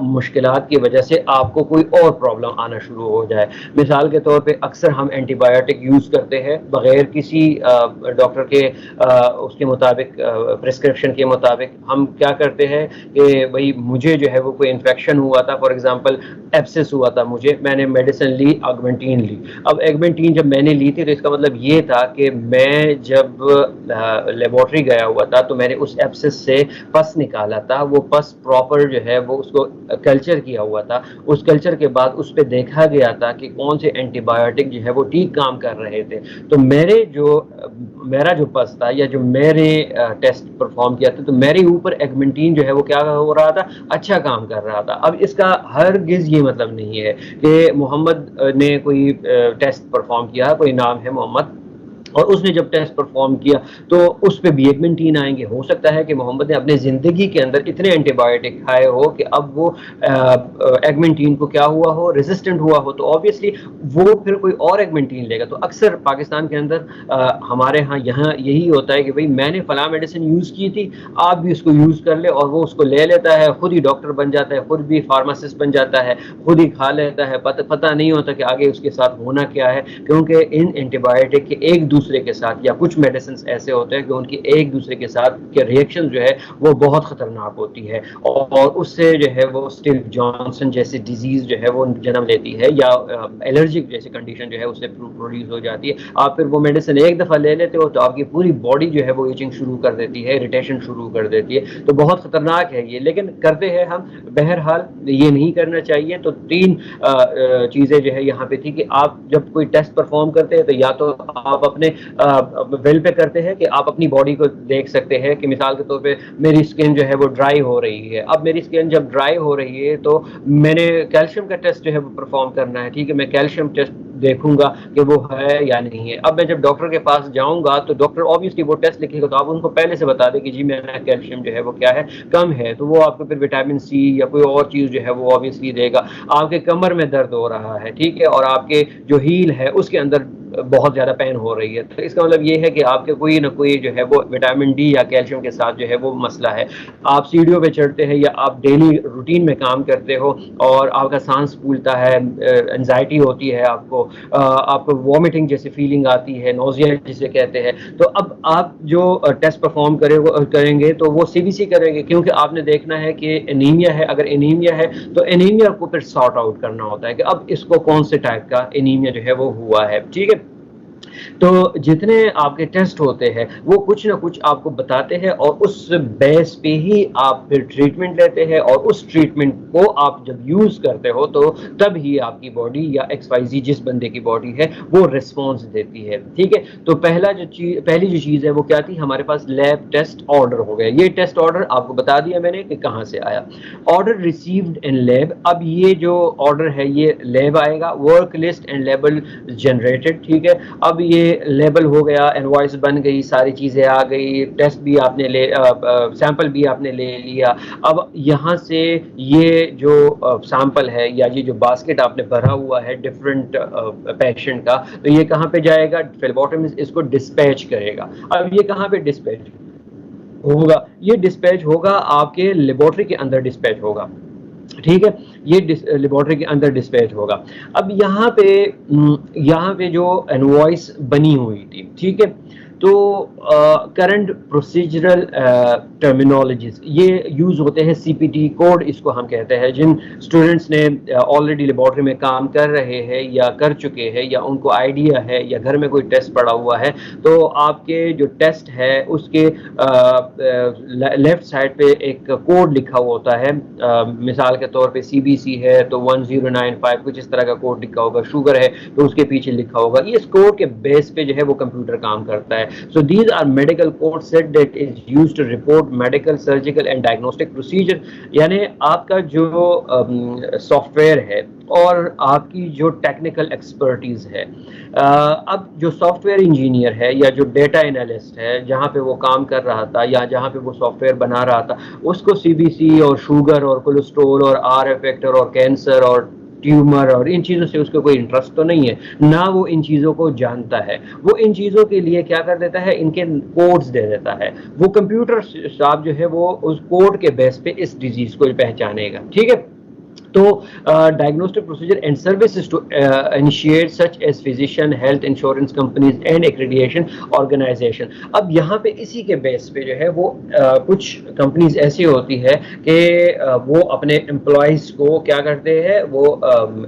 मुश्किलात की वजह से आपको कोई और प्रॉब्लम आना शुरू हो जाए। मिसाल के तौर पे अक्सर हम एंटीबायोटिक यूज़ करते हैं बग़ैर किसी डॉक्टर के उसके मुताबिक, प्रिस्क्रिप्शन के मुताबिक। हम क्या करते हैं कि भाई मुझे जो है वो कोई इन्फेक्शन हुआ था, फॉर एग्जांपल एब्सेस हुआ था मुझे, मैंने मेडिसिन ली, ऑगमेंटिन ली। अब ऑगमेंटिन जब मैंने ली थी तो इसका मतलब ये था कि मैं जब लेबोरेटरी गया हुआ था तो मैंने उस एब्सेस से पस निकाला था, वो पस प्रॉपर जो है वो उसको कल्चर किया हुआ था। उस कल्चर के बाद उस पर देखा गया था कि कौन से एंटीबायोटिक जो है वो ठीक काम कर रहे थे। तो मेरा जो पस था या जो मेरे टेस्ट परफॉर्म किया था, तो मेरे ऊपर एगमेंटीन जो है वो क्या हो रहा था, अच्छा काम कर रहा था। अब इसका हरगिज़ ये मतलब नहीं है कि मोहम्मद ने कोई टेस्ट परफॉर्म किया, कोई नाम है मोहम्मद, और उसने जब टेस्ट परफॉर्म किया तो उस पर भी एगमेंटीन आएंगे। हो सकता है कि मोहम्मद ने अपने ज़िंदगी के अंदर इतने एंटीबायोटिक खाए हो कि अब वो एगमेंटीन को क्या हुआ हो, रेजिस्टेंट हुआ हो, तो ऑब्वियसली वो फिर कोई और एगमेंटीन लेगा। तो अक्सर पाकिस्तान के अंदर हमारे यहाँ यही होता है कि भाई मैंने फला मेडिसिन यूज़ की थी, आप भी उसको यूज़ कर ले, और वो उसको ले लेता है, खुद ही डॉक्टर बन जाता है, खुद भी फार्मासिस्ट बन जाता है, खुद ही खा लेता है, पता नहीं होता कि आगे उसके साथ होना क्या है। क्योंकि इन एंटीबायोटिक के एक दूसरे के साथ, या कुछ मेडिसिन ऐसे होते हैं कि उनकी एक दूसरे के साथ के रिएक्शन जो है वो बहुत ख़तरनाक होती है, और उससे जो है वो स्टीव जॉनसन जैसी डिजीज़ जो है वो जन्म लेती है, या एलर्जिक जैसी कंडीशन जो है उससे प्रोड्यूस हो जाती है। आप फिर वो मेडिसिन एक दफ़ा ले लेते हो तो आपकी पूरी बॉडी जो है वो इचिंग शुरू कर देती है, इरिटेशन शुरू कर देती है। तो बहुत ख़तरनाक है ये, लेकिन करते हैं हम। बहरहाल ये नहीं करना चाहिए। तो तीन चीज़ें जो है यहाँ पे थी कि आप जब कोई टेस्ट परफॉर्म करते हैं तो या तो आप अपने वेल पे करते हैं कि आप अपनी बॉडी को देख सकते हैं कि मिसाल के तौर पे मेरी स्किन जो है वो ड्राई हो रही है। अब मेरी स्किन जब ड्राई हो रही है तो मैंने कैल्शियम का टेस्ट जो है वो परफॉर्म करना है, ठीक है। मैं कैल्शियम टेस्ट देखूंगा कि वो है या नहीं है। अब मैं जब डॉक्टर के पास जाऊंगा तो डॉक्टर ऑब्वियसली वो टेस्ट लिखेगा, तो आप उनको पहले से बता दें कि जी मेरा कैल्शियम जो है वो क्या है, कम है, तो वो आपको फिर विटामिन सी या कोई और चीज़ जो है वो ऑब्वियसली देगा। आपके कमर में दर्द हो रहा है, ठीक है, और आपके जो हील है उसके अंदर बहुत ज़्यादा पेन हो रही है, तो इसका मतलब ये है कि आपके कोई ना कोई जो है वो विटामिन डी या कैल्शियम के साथ जो है वो मसला है। आप सीढ़ियों पे चढ़ते हैं या आप डेली रूटीन में काम करते हो और आपका सांस फूलता है, एंजाइटी होती है, आपको वॉमिटिंग जैसी फीलिंग आती है, नोजिया जिसे कहते हैं, तो अब आप जो टेस्ट परफॉर्म करेंगे तो वो CBC करेंगे, क्योंकि आपने देखना है कि एनीमिया है। अगर एनीमिया है तो एनीमिया को फिर सॉर्ट आउट करना होता है कि अब इसको कौन से टाइप का एनीमिया जो है वो हुआ है, ठीक है। तो जितने आपके टेस्ट होते हैं वो कुछ ना कुछ आपको बताते हैं, और उस बेस पे ही आप फिर ट्रीटमेंट लेते हैं, और उस ट्रीटमेंट को आप जब यूज़ करते हो तो तब ही आपकी बॉडी या XYZ जिस बंदे की बॉडी है वो रिस्पॉन्स देती है, ठीक है। तो पहली जो चीज़ है वो क्या थी, हमारे पास लैब टेस्ट ऑर्डर हो गया। ये टेस्ट ऑर्डर आपको बता दिया मैंने कि कहाँ से आया। ऑर्डर रिसीव्ड इन लैब, अब ये जो ऑर्डर है ये लैब आएगा। Work list and label generated, ठीक है। अब ये लेबल हो गया, इनवॉइस बन गई, सारी चीज़ें आ गई, टेस्ट भी आपने सैंपल भी आपने ले लिया। अब यहाँ से ये जो सैंपल है या ये जो बास्केट आपने भरा हुआ है डिफरेंट पेशेंट का, तो ये कहाँ पे जाएगा, फ्लेबोटमिस्ट इसको डिस्पैच करेगा। अब ये कहाँ पे डिस्पैच होगा, ये डिस्पैच होगा आपके लेबोरेटरी के अंदर डिस्पैच होगा, ठीक है, ये लेबोरेटरी के अंदर डिस्पैच होगा। अब यहाँ पे जो इनवॉइस बनी हुई थी, ठीक है, तो करंट प्रोसीजरल टर्मिनोलॉजीज ये यूज़ होते हैं, सीपीटी कोड इसको हम कहते हैं। जिन स्टूडेंट्स ने ऑलरेडी लेबोरेटरी में काम कर रहे हैं या कर चुके हैं या उनको आइडिया है या घर में कोई टेस्ट पड़ा हुआ है, तो आपके जो टेस्ट है उसके लेफ्ट साइड पे एक कोड लिखा हुआ होता है। मिसाल के तौर पे सीबीसी है तो 1095 कुछ इस तरह का कोड लिखा होगा, शुगर है तो उसके पीछे लिखा होगा। इस कोड के बेस पे जो है वो कंप्यूटर काम करता है। So these are medical code set that is used to report medical, surgical and diagnostic procedure। यानी आपका जो सॉफ्टवेयर है और आपकी जो टेक्निकल एक्सपर्टीज है, अब जो सॉफ्टवेयर इंजीनियर है या जो डेटा एनालिस्ट है, जहाँ पे वो काम कर रहा था या जहाँ पे वो सॉफ्टवेयर बना रहा था, उसको सीबीसी और शुगर और कोलेस्ट्रोल और आर फैक्टर और कैंसर और ट्यूमर और इन चीज़ों से उसको कोई इंटरेस्ट तो नहीं है, ना वो इन चीज़ों को जानता है। वो इन चीज़ों के लिए क्या कर देता है, इनके कोड्स दे देता है। वो कंप्यूटर साहब जो है वो उस कोड के बेस पे इस डिजीज़ को पहचानेगा, ठीक है। तो diagnostic procedure and services to initiate such as physician, health insurance companies and accreditation organization। अब यहाँ पे इसी के बेस पे जो है वो कुछ कंपनीज ऐसी होती है कि वो अपने एम्प्लॉयज़ को क्या करते हैं, वो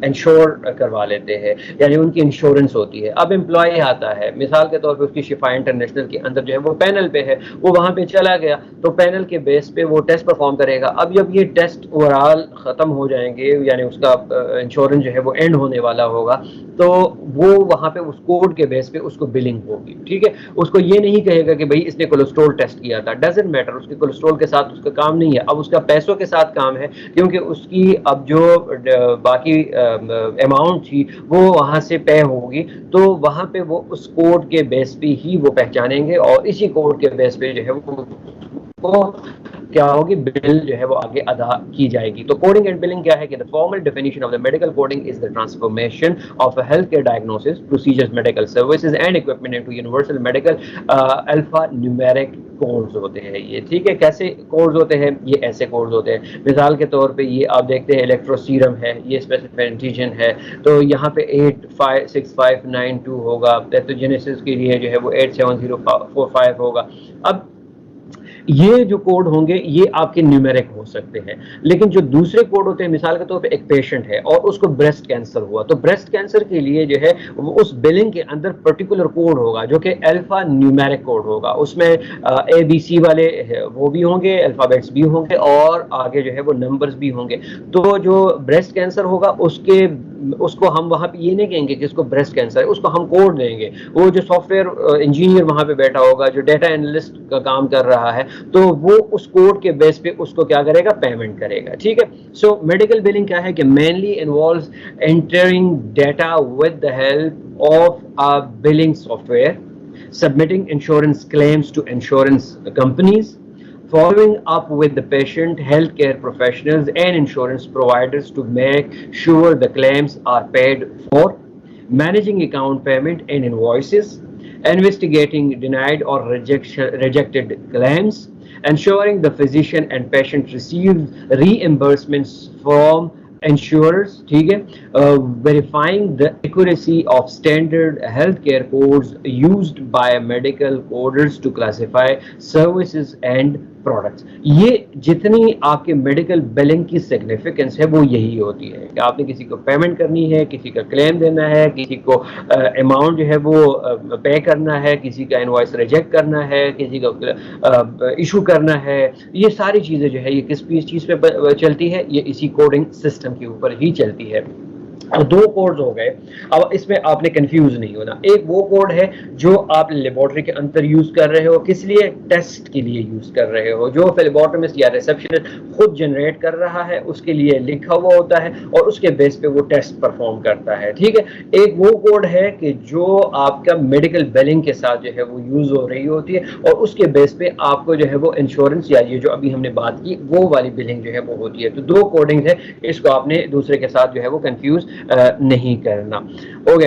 इंश्योर करवा लेते हैं, यानी उनकी इंश्योरेंस होती है। अब एम्प्लॉय आता है, मिसाल के तौर पे उसकी शिफा इंटरनेशनल के अंदर जो है वो पैनल पे है, वो वहाँ पे चला गया तो पैनल के बेस पे वो टेस्ट परफॉर्म करेगा। अब जब ये टेस्ट ओवरऑल ख़त्म हो जाएंगे, यानी उसका इंश्योरेंस जो है वो एंड होने वाला होगा, तो वो वहाँ पे उस कोड के बेस पे उसको बिलिंग होगी, ठीक है। उसको ये नहीं कहेगा कि भाई इसने कोलेस्ट्रॉल टेस्ट किया था, डजंट मैटर, उसके कोलेस्ट्रॉल के साथ उसका काम नहीं है, अब उसका पैसों के साथ काम है, क्योंकि उसकी अब जो बाकी अमाउंट थी वो वहाँ से पे होगी, तो वहाँ पे वो उस कोड के बेस पे ही वो पहचानेंगे और इसी कोड के बेस पे जो है वो क्या होगी, बिल जो है वो आगे अदा की जाएगी। तो कोडिंग एंड बिलिंग क्या है कि the formal definition of the medical coding is the transformation of a health care diagnosis procedures, medical services and equipment into universal medical alpha numeric codes होते हैं ये, ठीक है। कैसे कोड्स होते हैं, ये ऐसे कोड्स होते हैं। मिसाल के तौर पे ये आप देखते हैं इलेक्ट्रोसीरम है, ये स्पेसिफिक एंटीजन है, तो यहाँ पे 86592 होगा। पैथोजेनेसिस के लिए जो है वो 87045 होगा। अब ये जो कोड होंगे ये आपके न्यूमेरिक हो सकते हैं, लेकिन जो दूसरे कोड होते हैं, मिसाल के तौर पे एक पेशेंट है और उसको ब्रेस्ट कैंसर हुआ, तो ब्रेस्ट कैंसर के लिए जो है उस बिलिंग के अंदर पर्टिकुलर कोड होगा जो कि अल्फा न्यूमेरिक कोड होगा। उसमें ABC वाले वो भी होंगे, अल्फाबेट्स भी होंगे और आगे जो है वो नंबर्स भी होंगे। तो जो ब्रेस्ट कैंसर होगा उसको हम वहाँ पे ये नहीं कहेंगे कि इसको ब्रेस्ट कैंसर है, उसको हम कोड देंगे। वो जो सॉफ्टवेयर इंजीनियर वहाँ पे बैठा होगा, जो डेटा एनालिस्ट का काम कर रहा है, तो वो उस कोड के बेस पे उसको क्या करेगा, पेमेंट करेगा, ठीक है। सो मेडिकल बिलिंग क्या है कि mainly involves entering data with the help of a billing software, submitting insurance claims to insurance companies, following up with the patient, healthcare professionals and insurance providers to make sure the claims are paid for, managing account payment and invoices, investigating denied or rejected claims, ensuring the physician and patient receive reimbursements from insurers, ठीक है, verifying the accuracy of standard healthcare codes used by medical coders to classify services and products. ये जितनी आपके medical billing की significance है वो यही होती है कि आपने किसी को पेमेंट करनी है, किसी का क्लेम देना है, किसी को अमाउंट जो है वो पे करना है, किसी का इनवॉइस रिजेक्ट करना है, किसी का इशू करना है। ये सारी चीज़ें जो है ये किस चीज़ पे चलती है, ये इसी कोडिंग सिस्टम के ऊपर ही चलती है। अब दो कोड्स हो गए, अब इसमें आपने कंफ्यूज नहीं होना। एक वो कोड है जो आप लेबोरेटरी के अंदर यूज कर रहे हो, किस लिए, टेस्ट के लिए यूज कर रहे हो, जो लेबोरेटरिस्ट या रिसेप्शनिस्ट खुद जनरेट कर रहा है उसके लिए लिखा हुआ होता है और उसके बेस पे वो टेस्ट परफॉर्म करता है, ठीक है। एक वो कोड है कि जो आपका मेडिकल बिलिंग के साथ जो है वो यूज हो रही होती है और उसके बेस पे आपको जो है वो इंश्योरेंस या ये जो अभी हमने बात की वो वाली बिलिंग जो है वो होती है। तो दो कोडिंग है, इसको आपने दूसरे के साथ जो है वो कंफ्यूज नहीं करना। ओके,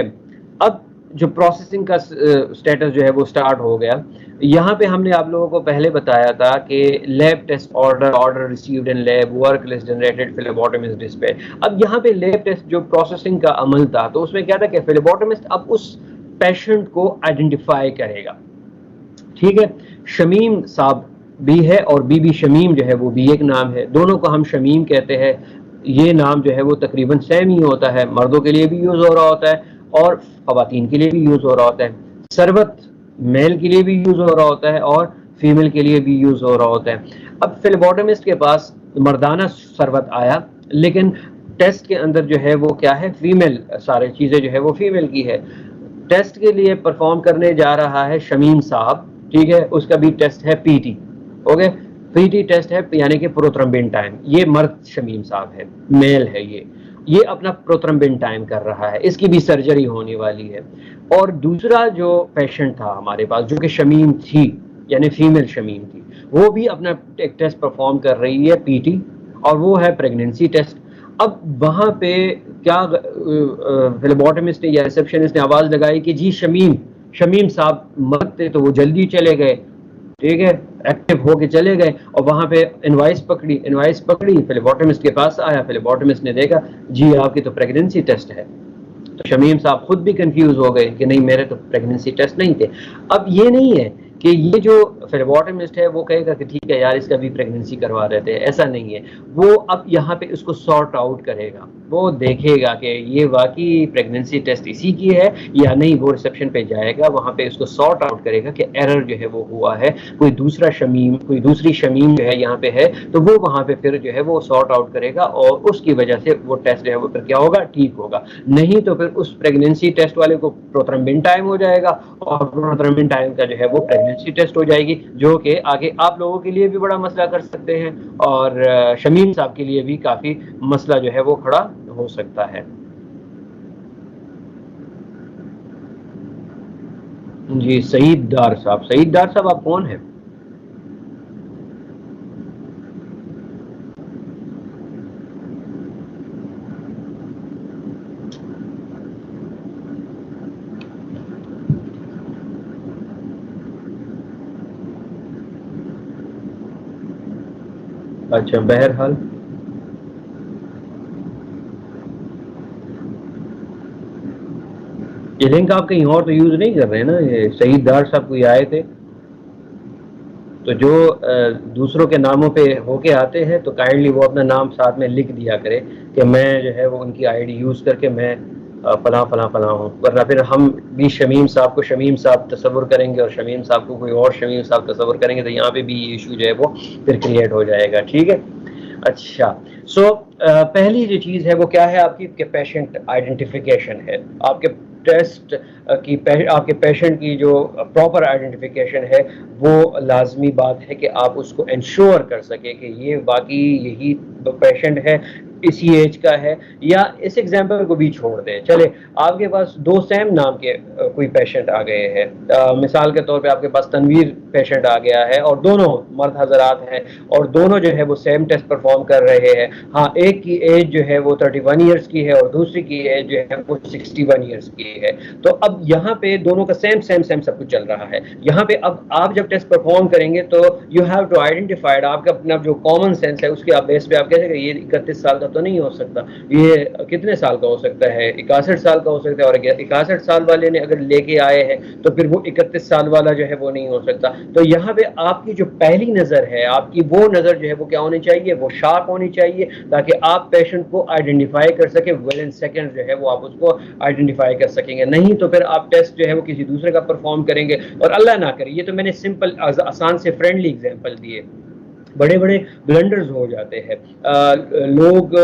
अब जो प्रोसेसिंग का स्टेटस जो है वो स्टार्ट हो गया। यहाँ पे हमने आप लोगों को पहले बताया था कि lab test order received in lab, work list generated, phlebotomist dispatch. अब यहाँ पे लैब टेस्ट जो प्रोसेसिंग का अमल था, तो उसमें क्या था कि फ्लेबोटमिस्ट अब उस पेशेंट को आइडेंटिफाई करेगा, ठीक है। शमीम साहब भी है और बीबी शमीम जो है वो भी एक नाम है, दोनों को हम शमीम कहते हैं। ये नाम जो है वो तकरीबन सेम ही होता है, मर्दों के लिए भी यूज़ हो रहा होता है और ख़वातीन के लिए भी यूज़ हो रहा होता है। सरबत मेल के लिए भी यूज़ हो रहा होता है और फीमेल के लिए भी यूज़ हो रहा होता है। अब फ्लेबोटमिस्ट के पास मर्दाना सरबत आया, लेकिन टेस्ट के अंदर जो है वो क्या है, फीमेल, सारी चीज़ें जो है वो फीमेल की है। टेस्ट के लिए परफॉर्म करने जा रहा है शमीम साहब, ठीक है, उसका भी टेस्ट है पीटी, ओके। पीटी टेस्ट है यानी कि प्रोथ्रोम्बिन टाइम। ये मर्द शमीम साहब है, मेल है, ये अपना प्रोथ्रोम्बिन टाइम कर रहा है, इसकी भी सर्जरी होने वाली है। और दूसरा जो पेशेंट था हमारे पास, जो कि शमीम थी यानी फीमेल शमीम थी, वो भी अपना एक टेस्ट परफॉर्म कर रही है पीटी, और वो है प्रेगनेंसी टेस्ट। अब वहाँ पे क्या फ्लेबोटमिस्ट या रिसेप्शनिस्ट ने आवाज़ लगाई कि जी शमीम साहब मर्द थे तो वो जल्दी चले गए, ठीक है, एक्टिव होके चले गए। और वहाँ पे इनवाइस पकड़ी, फ्लेबोटमिस्ट के पास आया, फ्लेबोटमिस्ट ने देखा जी आपकी तो प्रेगनेंसी टेस्ट है। तो शमीम साहब खुद भी कंफ्यूज हो गए कि नहीं, मेरे तो प्रेगनेंसी टेस्ट नहीं थे। अब ये नहीं है कि ये जो फ्लेबोटमिस्ट है वो कहेगा कि ठीक है यार इसका भी प्रेगनेंसी करवा देते हैं, ऐसा नहीं है। वो अब यहाँ पे इसको सॉर्ट आउट करेगा, वो देखेगा कि ये वाकई प्रेगनेंसी टेस्ट इसी की है या नहीं। वो रिसेप्शन पे जाएगा, वहाँ पे इसको सॉर्ट आउट करेगा कि एरर जो है वो हुआ है, कोई दूसरी शमीम जो है यहाँ पे है, तो वो वहाँ पे फिर जो है वो सॉर्ट आउट करेगा और उसकी वजह से वो टेस्ट जो है वो फिर क्या होगा, ठीक होगा। नहीं तो फिर उस प्रेगनेंसी टेस्ट वाले को प्रोथ्रोम्बिन टाइम हो जाएगा और प्रोथ्रोम्बिन टाइम का जो है वो प्रेगनेंसी टेस्ट हो जाएगी, जो कि आगे आप लोगों के लिए भी बड़ा मसला कर सकते हैं और शमीम साहब के लिए भी काफ़ी मसला जो है वो खड़ा हो सकता है। जी सईद डार साहब आप कौन हैं? अच्छा, बहरहाल ये लिंक आप कहीं और तो यूज नहीं कर रहे हैं ना? ये सईद डार साहब कोई आए थे, तो जो दूसरों के नामों पे होके आते हैं तो काइंडली वो अपना नाम साथ में लिख दिया करे कि मैं जो है वो उनकी आईडी यूज करके मैं फलां फलां फलां हूँ, वरना फिर हम भी शमीम साहब को शमीम साहब तस्वुर करेंगे और शमीम साहब को कोई और शमीम साहब तस्वुर करेंगे, तो यहाँ पे भी ये इशू जो है वो फिर क्रिएट हो जाएगा, ठीक है। अच्छा, सो पहली जो चीज़ है वो क्या है आपकी, कि पेशेंट आइडेंटिफिकेशन है। आपके टेस्ट की आपके पेशेंट की जो प्रॉपर आइडेंटिफिकेशन है वो लाजमी बात है कि आप उसको इंश्योर कर सके कि ये बाकी यही पेशेंट है, इसी एज का है। या इस एग्जाम्पल को भी छोड़ दें, चले आपके पास दो सेम नाम के कोई पेशेंट आ गए हैं, मिसाल के तौर पे आपके पास तनवीर पेशेंट आ गया है और दोनों मर्द हजरात हैं और दोनों जो है वो सेम टेस्ट परफॉर्म कर रहे हैं। हाँ, एक की एज जो है वो 31 ईयर्स की है और दूसरी की एज जो है वो 61 ईयर्स की है। तो अब यहाँ पे दोनों का सेम सब कुछ चल रहा है। यहाँ पे अब आप जब टेस्ट परफॉर्म करेंगे तो यू हैव टू आइडेंटिफाइड, आपका अपना जो कॉमन सेंस है उसके आप बेस पे आप कह सकते ये 31 साल का तो नहीं हो सकता, ये कितने साल का हो सकता है, 61 साल का हो सकता है। और 61 साल वाले ने अगर लेके आए हैं तो फिर वो 31 साल वाला जो है वो नहीं हो सकता। तो यहाँ पे आपकी जो पहली नज़र है, आपकी वो नज़र जो है वो क्या होनी चाहिए, वो शार्प होनी चाहिए, ताकि आप पेशेंट को आइडेंटिफाई कर सके, विद इन सेकेंड जो है वो आप उसको आइडेंटिफाई कर सकेंगे। नहीं तो फिर आप टेस्ट जो है वो किसी दूसरे का परफॉर्म करेंगे और अल्लाह ना करे, ये तो मैंने सिंपल आसान से फ्रेंडली एग्जांपल दिए, बड़े बड़े ब्लंडर्स हो जाते हैं। लोग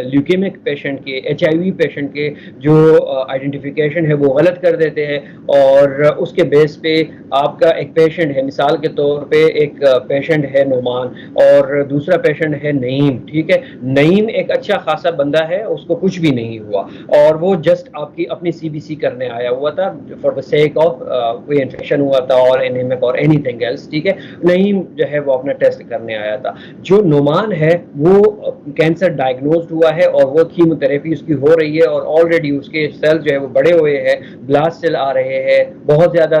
ल्यूकेमिक पेशेंट के, HIV पेशेंट के जो आइडेंटिफिकेशन है वो गलत कर देते हैं और उसके बेस पे आपका एक पेशेंट है, मिसाल के तौर पे एक पेशेंट है नोमान और दूसरा पेशेंट है नईम, ठीक है। नईम एक अच्छा खासा बंदा है, उसको कुछ भी नहीं हुआ और वो जस्ट आपकी अपनी CBC करने आया हुआ था फॉर द सेक ऑफ कोई इन्फेक्शन हुआ था और एनीमिक और एनीथिंग एल्स, ठीक है। नईम जो है वो अपना टेस्ट करने आया था। जो नुमान है वो कैंसर डायग्नोज हुआ है और वो कीमोथेरेपी उसकी हो रही है और ऑलरेडी उसके सेल्स जो है वो बड़े हुए हैं, ब्लास्ट सेल आ रहे हैं, बहुत ज़्यादा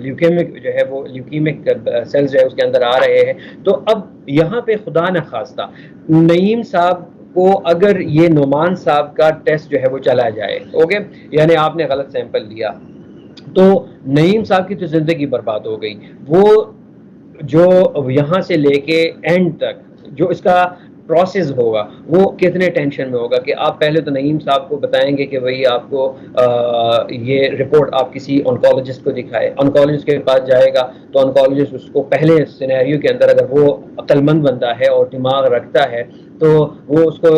ल्यूकेमिक जो है वो ल्यूकीमिक सेल्स जो है उसके अंदर आ रहे हैं। तो अब यहाँ पे खुदा न खास्ता नईम साहब को अगर ये नुमान साहब का टेस्ट जो है वो चला जाए, ओके, यानी आपने गलत सैंपल लिया, तो नईम साहब की तो जिंदगी बर्बाद हो गई। वो जो यहाँ से लेके एंड तक जो इसका प्रोसेस होगा वो कितने टेंशन में होगा कि आप पहले तो नईम साहब को बताएंगे कि भाई आपको ये रिपोर्ट आप किसी ऑन्कोलॉजिस्ट को दिखाए, ऑन्कोलॉजिस्ट के पास जाएगा तो ऑन्कोलॉजिस्ट उसको पहले सिनेरियो के अंदर अगर वो अक्लमंद बंदा है और दिमाग रखता है तो वो उसको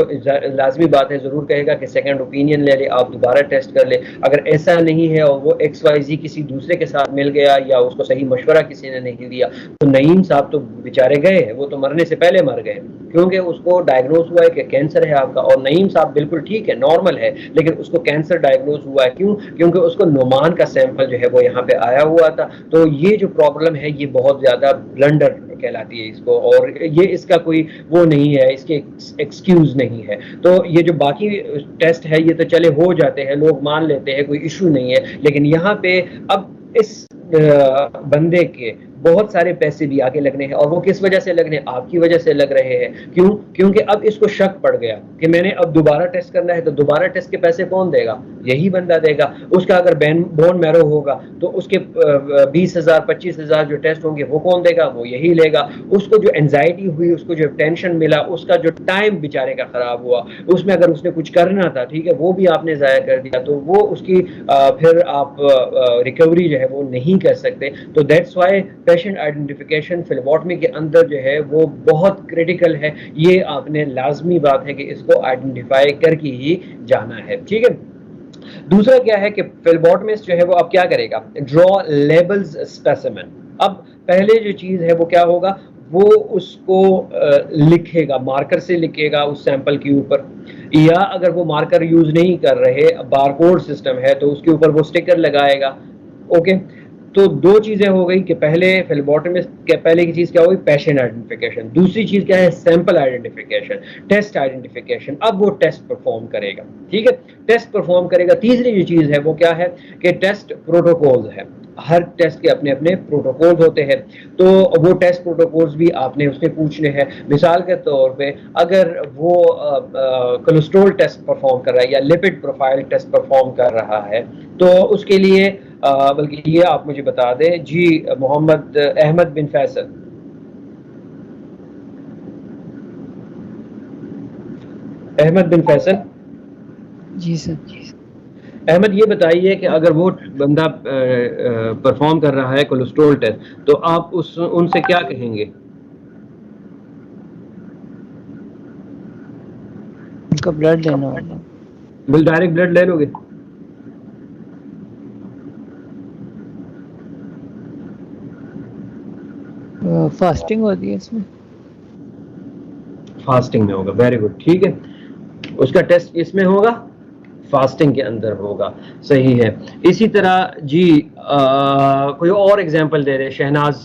लाजमी बात है ज़रूर कहेगा कि सेकंड ओपिनियन ले ले, आप दोबारा टेस्ट कर ले। अगर ऐसा नहीं है और वो XYZ किसी दूसरे के साथ मिल गया या उसको सही मशवरा किसी ने नहीं दिया तो नईम साहब तो बेचारे गए, वो तो मरने से पहले मर गए, क्योंकि उसको डायग्नोज हुआ है कि कैंसर है आपका। और नईम साहब बिल्कुल ठीक है, नॉर्मल है, लेकिन उसको कैंसर डायग्नोज हुआ है क्यों? क्योंकि उसको नुमान का सैंपल जो है वो यहाँ पे आया हुआ था। तो ये जो प्रॉब्लम है ये बहुत ज़्यादा ब्लंडर कहलाती है इसको, और ये इसका कोई वो नहीं है, इसके एक्सक्यूज नहीं है। तो ये जो बाकी टेस्ट है ये तो चले हो जाते हैं, लोग मान लेते हैं, कोई इशू नहीं है। लेकिन यहाँ पे अब इस बंदे के बहुत सारे पैसे भी आगे लगने हैं, और वो किस वजह से लगने? आपकी वजह से लग रहे हैं। क्यों? क्योंकि अब इसको शक पड़ गया कि मैंने अब दोबारा टेस्ट करना है, तो दोबारा टेस्ट के पैसे कौन देगा? यही बंदा देगा। उसका अगर बोन मैरो होगा तो उसके 20,000 25,000 जो टेस्ट होंगे वो कौन देगा? वो यही लेगा। उसको जो एंजाइटी हुई, उसको जो टेंशन मिला, उसका जो टाइम बेचारे का खराब हुआ, उसमें अगर उसने कुछ करना था, ठीक है, वो भी आपने ज़ाया कर दिया, तो वो उसकी फिर आप रिकवरी जो है वो नहीं कर सकते। तो दैट्स वाई पेशेंट आइडेंटिफिकेशन फिलबॉटमी के अंदर जो है वो बहुत क्रिटिकल है। ये आपने लाजमी बात है कि इसको आइडेंटिफाई करके ही जाना है, ठीक है। दूसरा क्या है कि फिलबॉटमिस्ट जो है वो अब क्या करेगा? Draw labels specimen. अब पहले जो चीज है वो क्या होगा? वो उसको लिखेगा, मार्कर से लिखेगा उस सैंपल के ऊपर, या अगर वो मार्कर यूज नहीं कर रहे, बारकोड सिस्टम है, तो उसके ऊपर वो स्टिकर लगाएगा। ओके, तो दो चीजें हो गई कि पहले फिलबॉटमिस्ट के पहले की चीज क्या हुई? Patient identification. दूसरी चीज क्या है? Sample identification, test identification. अब वो टेस्ट परफॉर्म करेगा, ठीक है, टेस्ट परफॉर्म करेगा। तीसरी जो चीज है वो क्या है कि टेस्ट प्रोटोकॉल्स है। हर टेस्ट के अपने अपने प्रोटोकॉल्स होते हैं, तो वो टेस्ट प्रोटोकॉल्स भी आपने उससे पूछने हैं। मिसाल के तौर पे अगर वो कोलेस्ट्रॉल टेस्ट परफॉर्म कर रहा है या लिपिड प्रोफाइल टेस्ट परफॉर्म कर रहा है, तो उसके लिए बल्कि ये आप मुझे बता दें जी, मोहम्मद अहमद बिन फैसल, अहमद बिन फैसल। जी सर। अहमद, ये बताइए कि अगर वो बंदा परफॉर्म कर रहा है कोलेस्ट्रॉल टेस्ट, तो आप उनसे क्या कहेंगे? उनका ब्लड लेना होगा। बिल डायरेक्ट ब्लड ले लोगे? फास्टिंग होती है इसमें? फास्टिंग में होगा, वेरी गुड, ठीक है। उसका टेस्ट इसमें होगा, फास्टिंग के अंदर होगा, सही है। इसी तरह जी कोई और एग्जांपल दे दे शहनाज।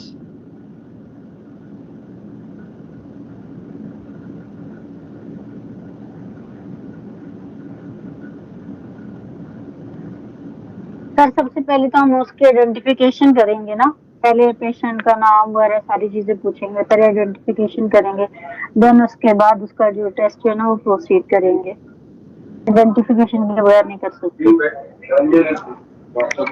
सर सबसे पहले तो हम उसकी आइडेंटिफिकेशन करेंगे ना, पहले पेशेंट का नाम वगैरह सारी चीजें पूछेंगे, फिर आइडेंटिफिकेशन करेंगे, देन उसके बाद उसका जो टेस्ट है ना वो प्रोसीड करेंगे। आइडेंटिफिकेशन के बगैर नहीं कर सकते।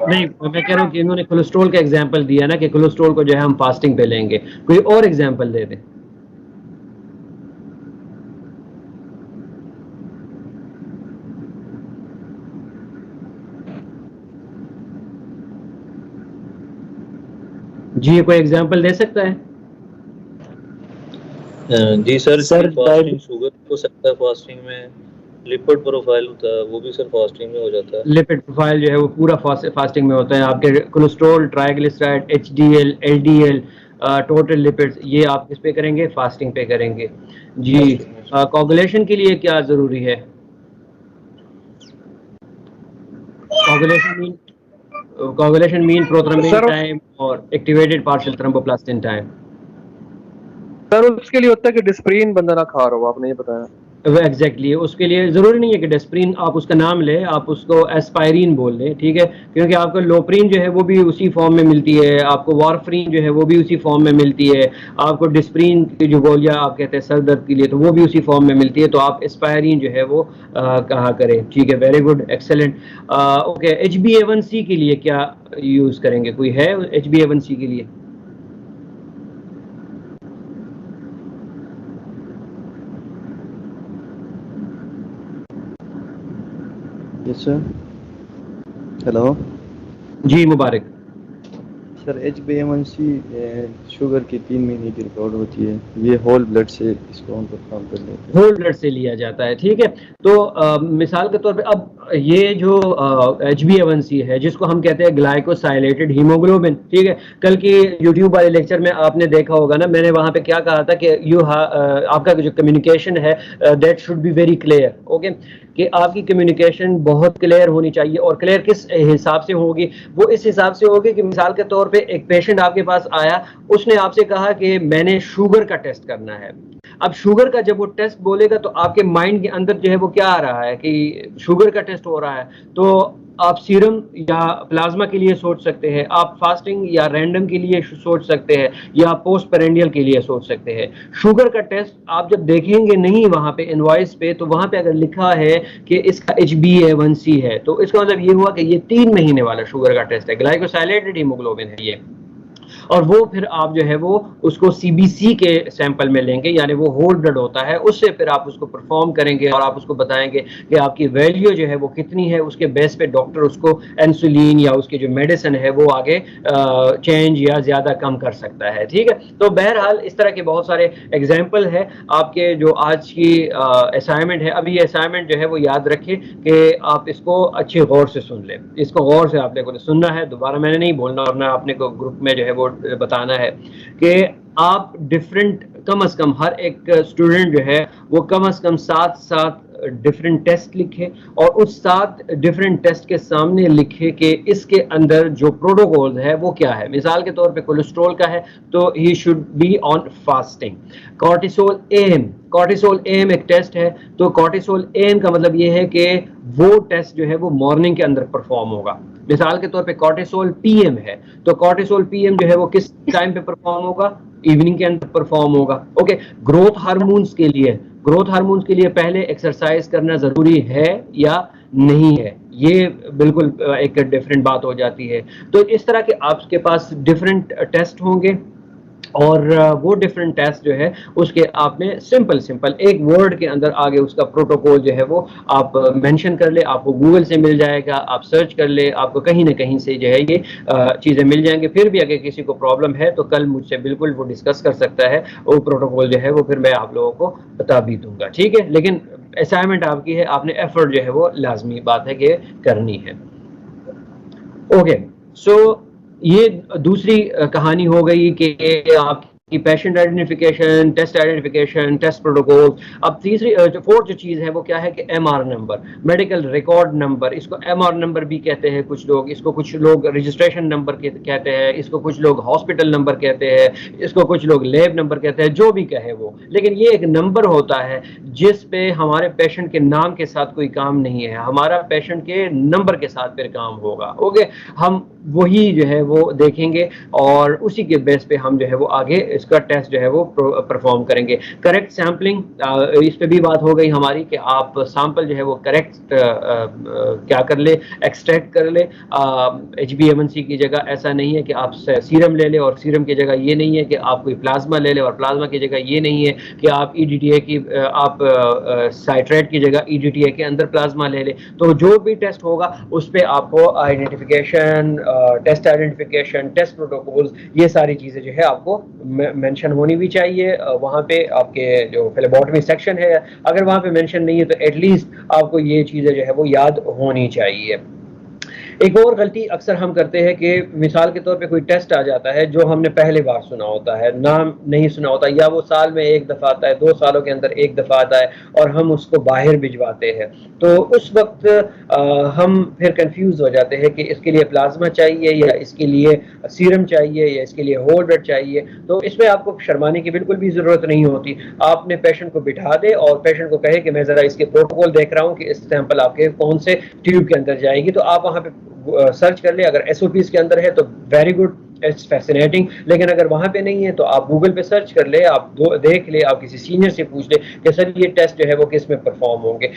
नहीं, मैं कह रहा हूँ कि इन्होंने कोलेस्ट्रॉल का एग्जांपल दिया ना कि कोलेस्ट्रॉल को जो है हम फास्टिंग पे लेंगे, कोई और एग्जांपल दे दे। जी, कोई एग्जांपल दे सकता है? जी सर, फास्टिंग शुगर हो सकता है, फास्टिंग में लिपिड प्रोफाइल होता है, वो भी सर फास्टिंग में हो जाता है। लिपिड प्रोफाइल जो है वो पूरा फास्टिंग में होता है। आपके cholesterol, triglyceride, HDL, LDL, total lipids, ये आप किस पे करेंगे? फास्टिंग पे करेंगे जी। कोगुलेशन के लिए क्या जरूरी है? कोगुलेशन मीन प्रोथ्रोम्बिन टाइम और activated partial thromboplastin time. Sir उसके लिए होता है कि डिस्प्रिन बंदा ना खा रहा हो, आपने ये बताया। एग्जैक्टली उसके लिए ज़रूरी नहीं है कि डेस्प्रिन आप उसका नाम लें, आप उसको एस्पायरिन बोल लें, ठीक है, क्योंकि आपको लोप्रिन जो है वो भी उसी फॉर्म में मिलती है, आपको वारफ्रीन जो है वो भी उसी फॉर्म में मिलती है, आपको डिस्प्रिन की जो गोलियां आप कहते हैं सर दर्द के लिए तो वो भी उसी फॉर्म में मिलती है, तो आप एस्पायरिन जो है वो कहा करें, ठीक है। Very good, excellent. Okay, HbA1c के लिए क्या यूज़ करेंगे, कोई है HbA1c के लिए? Yes sir. हेलो जी मुबारक। सर HbA1c शुगर की 3 महीने की रिकॉर्ड होती है, ये होल ब्लड से इसको हम परफॉर्म कर लेते हैं। होल ब्लड से लिया जाता है, ठीक है। तो मिसाल के तौर पे अब ये जो HbA1c है जिसको हम कहते हैं ग्लाइकोसाइलेटेड हीमोग्लोबिन, ठीक है, कल की यूट्यूब वाले लेक्चर में आपने देखा होगा ना, मैंने वहां पे क्या कहा था कि आपका जो कम्युनिकेशन है that should be very clear, okay, कि आपकी कम्युनिकेशन बहुत क्लियर होनी चाहिए। और क्लियर किस हिसाब से होगी? वो इस हिसाब से होगी कि मिसाल के तौर पे एक पेशेंट आपके पास आया, उसने आपसे कहा कि मैंने शुगर का टेस्ट करना है। अब शुगर का जब वो टेस्ट बोलेगा तो आपके माइंड के अंदर जो है वो क्या आ रहा है कि शुगर का टेस्ट हो रहा है, तो आप सीरम या प्लाज्मा के लिए सोच सकते हैं, आप फास्टिंग या रैंडम के लिए सोच सकते हैं, या पोस्ट पेरेंडियल के लिए सोच सकते हैं। शुगर का टेस्ट आप जब देखेंगे नहीं वहां पे इनवॉइस पे, तो वहां पे अगर लिखा है कि इसका HbA1c है तो इसका मतलब ये हुआ कि ये 3 महीने वाला शुगर का टेस्ट है, ग्लाइकोसाइलेटेड हीमोग्लोबिन है ये। और वो फिर आप जो है वो उसको CBC के सैंपल में लेंगे, यानी वो होल ब्लड होता है, उससे फिर आप उसको परफॉर्म करेंगे और आप उसको बताएंगे कि आपकी वैल्यू जो है वो कितनी है। उसके बेस पे डॉक्टर उसको इंसुलिन या उसकी जो मेडिसिन है वो आगे चेंज या ज्यादा कम कर सकता है, ठीक है। तो बहरहाल इस तरह के बहुत सारे एग्जाम्पल है। आपके जो आज की असाइनमेंट है, अभी ये असाइनमेंट जो है वो याद रखिए कि आप इसको अच्छे गौर से सुन लें, इसको गौर से आपने को सुनना है, दोबारा मैंने नहीं बोलना, और ना आपने को ग्रुप में जो है वो बताना है कि आप डिफरेंट, कम से कम हर एक स्टूडेंट जो है वो कम से कम 7 डिफरेंट टेस्ट लिखे, और उस 7 डिफरेंट टेस्ट के सामने लिखे कि इसके अंदर जो प्रोटोकॉल है वो क्या है। मिसाल के तौर पे कोलेस्ट्रॉल का है तो he should be on fasting. Cortisol AM एक टेस्ट है, तो कॉर्टिसोल एम का मतलब ये है कि वो टेस्ट जो है वो मॉर्निंग के अंदर परफॉर्म होगा। मिसाल के तौर पे कॉर्टिसोल PM है, तो कॉर्टिसोल PM जो है वो किस टाइम पे परफॉर्म होगा? इवनिंग के अंदर परफॉर्म होगा, ओके। ग्रोथ हार्मोन्स के लिए पहले एक्सरसाइज करना जरूरी है या नहीं है, ये बिल्कुल एक डिफरेंट बात हो जाती है। तो इस तरह के आपके पास डिफरेंट टेस्ट होंगे, और वो डिफरेंट टेस्ट जो है उसके आपने सिंपल एक वर्ड के अंदर आगे उसका प्रोटोकॉल जो है वो आप मेंशन कर ले, आपको गूगल से मिल जाएगा, आप सर्च कर ले, आपको कहीं ना कहीं से जो है ये चीज़ें मिल जाएंगी। फिर भी अगर किसी को प्रॉब्लम है तो कल मुझसे बिल्कुल वो डिस्कस कर सकता है, वो प्रोटोकॉल जो है वो फिर मैं आप लोगों को बता भी दूंगा, ठीक है। लेकिन असाइनमेंट आपकी है, आपने एफर्ट जो है वो लाजमी बात है कि करनी है, ओके। सो ये दूसरी कहानी हो गई कि आपकी patient identification, test identification, test protocol. अब तीसरी फोर्थ जो चीज़ है वो क्या है कि MR number, medical record number, इसको MR नंबर भी कहते हैं कुछ लोग, इसको कुछ लोग रजिस्ट्रेशन नंबर कहते हैं, इसको कुछ लोग हॉस्पिटल नंबर कहते हैं, इसको कुछ लोग लैब नंबर कहते हैं, जो भी कहे वो, लेकिन ये एक नंबर होता है जिस पे हमारे पेशेंट के नाम के साथ कोई काम नहीं है, हमारा पेशेंट के नंबर के साथ फिर काम होगा, ओके। हम वही जो है वो देखेंगे और उसी के बेस पे हम जो है वो आगे इसका टेस्ट जो है वो परफॉर्म करेंगे। करेक्ट सैम्पलिंग, इस पे भी बात हो गई हमारी कि आप सैंपल जो है वो करेक्ट क्या कर ले, एक्सट्रैक्ट कर ले। HbA1c की जगह ऐसा नहीं है कि आप सीरम ले ले, और सीरम की जगह ये नहीं है कि आप कोई प्लाज्मा ले ले, और प्लाज्मा की जगह ये नहीं है कि आप EDTA की आप साइट्रेट की जगह EDTA के अंदर प्लाज्मा ले ले। तो जो भी टेस्ट होगा उस पर आपको identification, test identification, test protocols, ये सारी चीज़ें जो है आपको मेंशन होनी भी चाहिए वहाँ पे आपके जो फ्लेबोटमी सेक्शन है। अगर वहाँ पे मेंशन नहीं है तो एटलीस्ट आपको ये चीज़ें जो है वो याद होनी चाहिए, एक और गलती अक्सर हम करते हैं कि मिसाल के तौर पे कोई टेस्ट आ जाता है जो हमने पहले बार सुना होता है, नाम नहीं सुना होता, या वो साल में एक दफ़ा आता है, 2 सालों के अंदर एक दफ़ा आता है और हम उसको बाहर भिजवाते हैं। तो उस वक्त हम फिर कंफ्यूज हो जाते हैं कि इसके लिए प्लाज्मा चाहिए या इसके लिए सीरम चाहिए या इसके लिए होल ब्लड चाहिए। तो इसमें आपको शर्माने की बिल्कुल भी ज़रूरत नहीं होती। आपने पेशेंट को बिठा दे और पेशेंट को कहे कि मैं ज़रा इसके प्रोटोकॉल देख रहा हूँ कि इस सैंपल आपके कौन से ट्यूब के अंदर जाएगी, तो आप वहाँ पे सर्च कर ले। अगर एसओपीज के अंदर है तो वेरी गुड, इट्स फैसिनेटिंग। लेकिन अगर वहाँ पे नहीं है तो आप गूगल पे सर्च कर ले, आप देख ले, आप किसी सीनियर से पूछ ले कि सर ये टेस्ट जो है वो किस में परफॉर्म होंगे।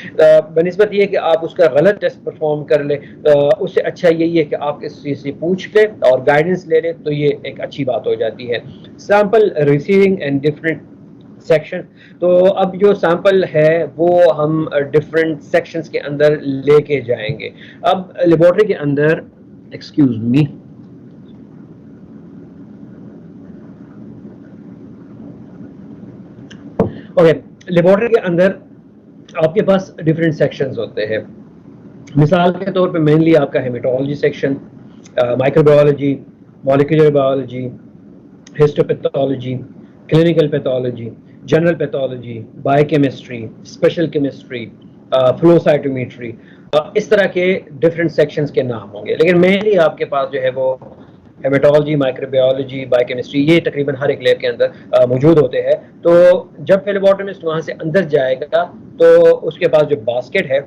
बनिस्बत ये कि आप उसका गलत टेस्ट परफॉर्म कर ले, उससे अच्छा यही है कि आप किसी से पूछ ले और गाइडेंस ले ले, तो ये एक अच्छी बात हो जाती है। Sample receiving end different section, तो अब जो सैंपल है वो हम डिफरेंट सेक्शंस के अंदर लेके जाएंगे। अब लेबोरेटरी के अंदर, एक्सक्यूज मी, ओके, लेबोरेटरी के अंदर आपके पास डिफरेंट सेक्शंस होते हैं। मिसाल के तौर पे मेनली आपका haematology section, microbiology, molecular biology, histopathology, clinical pathology, general pathology, biochemistry, special chemistry, flow cytometry, इस तरह के डिफरेंट सेक्शंस के नाम होंगे। लेकिन मेनली आपके पास जो है वो हेमेटोलॉजी, माइक्रोबायोलॉजी, बायोकेमिस्ट्री, ये तकरीबन हर एक लैब के अंदर मौजूद होते हैं। तो जब फ्लेबोटमिस्ट वहाँ से अंदर जाएगा तो उसके पास जो बास्केट है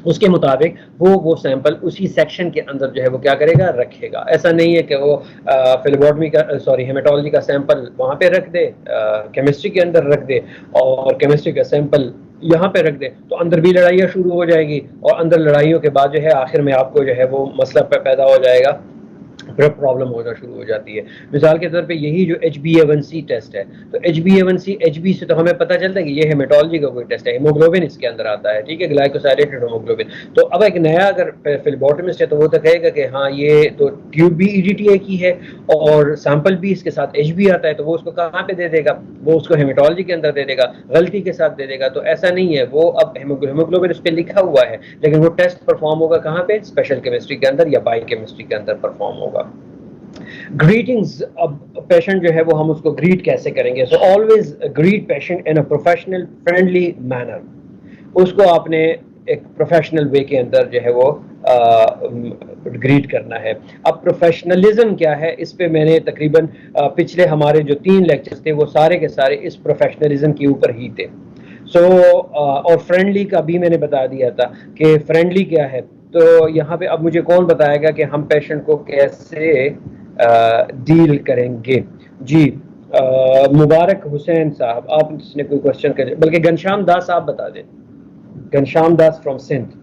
उसके मुताबिक वो सैंपल उसी सेक्शन के अंदर जो है वो क्या करेगा, रखेगा। ऐसा नहीं है कि वो फ्लेबोटमी का हेमेटोलॉजी का सैंपल वहाँ पे रख दे, केमिस्ट्री के अंदर रख दे और केमिस्ट्री का सैंपल यहाँ पे रख दे, तो अंदर भी लड़ाइयाँ शुरू हो जाएगी और अंदर लड़ाइयों के बाद जो है आखिर में आपको जो है वो मसला पैदा हो जाएगा, फिर प्रॉब्लम होना शुरू हो जाती है। मिसाल के तौर पे यही जो HbA1c टेस्ट है, तो HbA1c, HB से तो हमें पता चलता है कि ये हेमेटोलॉजी का कोई टेस्ट है, हीमोग्लोबिन इसके अंदर आता है, ठीक है, ग्लाइकोसाइलेटेड हीमोग्लोबिन। तो अब एक नया अगर फ्लेबोटमिस्ट है तो वो तो कहेगा कि हाँ ये तो ट्यूब भी EDTA की है और सैंपल भी इसके साथ HB आता है, तो वो उसको कहाँ पे दे देगा, वो उसको हेमेटोलॉजी के अंदर दे देगा, गलती के साथ दे देगा। तो ऐसा नहीं है, वो अब हीमोग्लोबिन उस पर लिखा हुआ है, लेकिन वो टेस्ट परफॉर्म होगा कहाँ पे, स्पेशल केमिस्ट्री के अंदर या बायोकेमिस्ट्री के अंदर परफॉर्म होगा। ग्रीटिंग्स, अब पेशेंट जो है वो हम उसको ग्रीट कैसे करेंगे, so always greet patient in a professional friendly manner. उसको आपने एक प्रोफेशनल वे के अंदर जो है वो ग्रीट करना है। अब प्रोफेशनलिज्म क्या है, इस पे मैंने तकरीबन पिछले हमारे जो 3 लेक्चर्स थे वो सारे के सारे इस प्रोफेशनलिज्म के ऊपर ही थे। और फ्रेंडली का भी मैंने बता दिया था कि फ्रेंडली क्या है। तो यहाँ पे अब मुझे कौन बताएगा कि हम पेशेंट को कैसे डील करेंगे। जी, मुबारक हुसैन साहब, आपने कोई क्वेश्चन कर, बल्कि घनश्याम दास आप बता दें, घनश्याम दास फ्रॉम सिंध।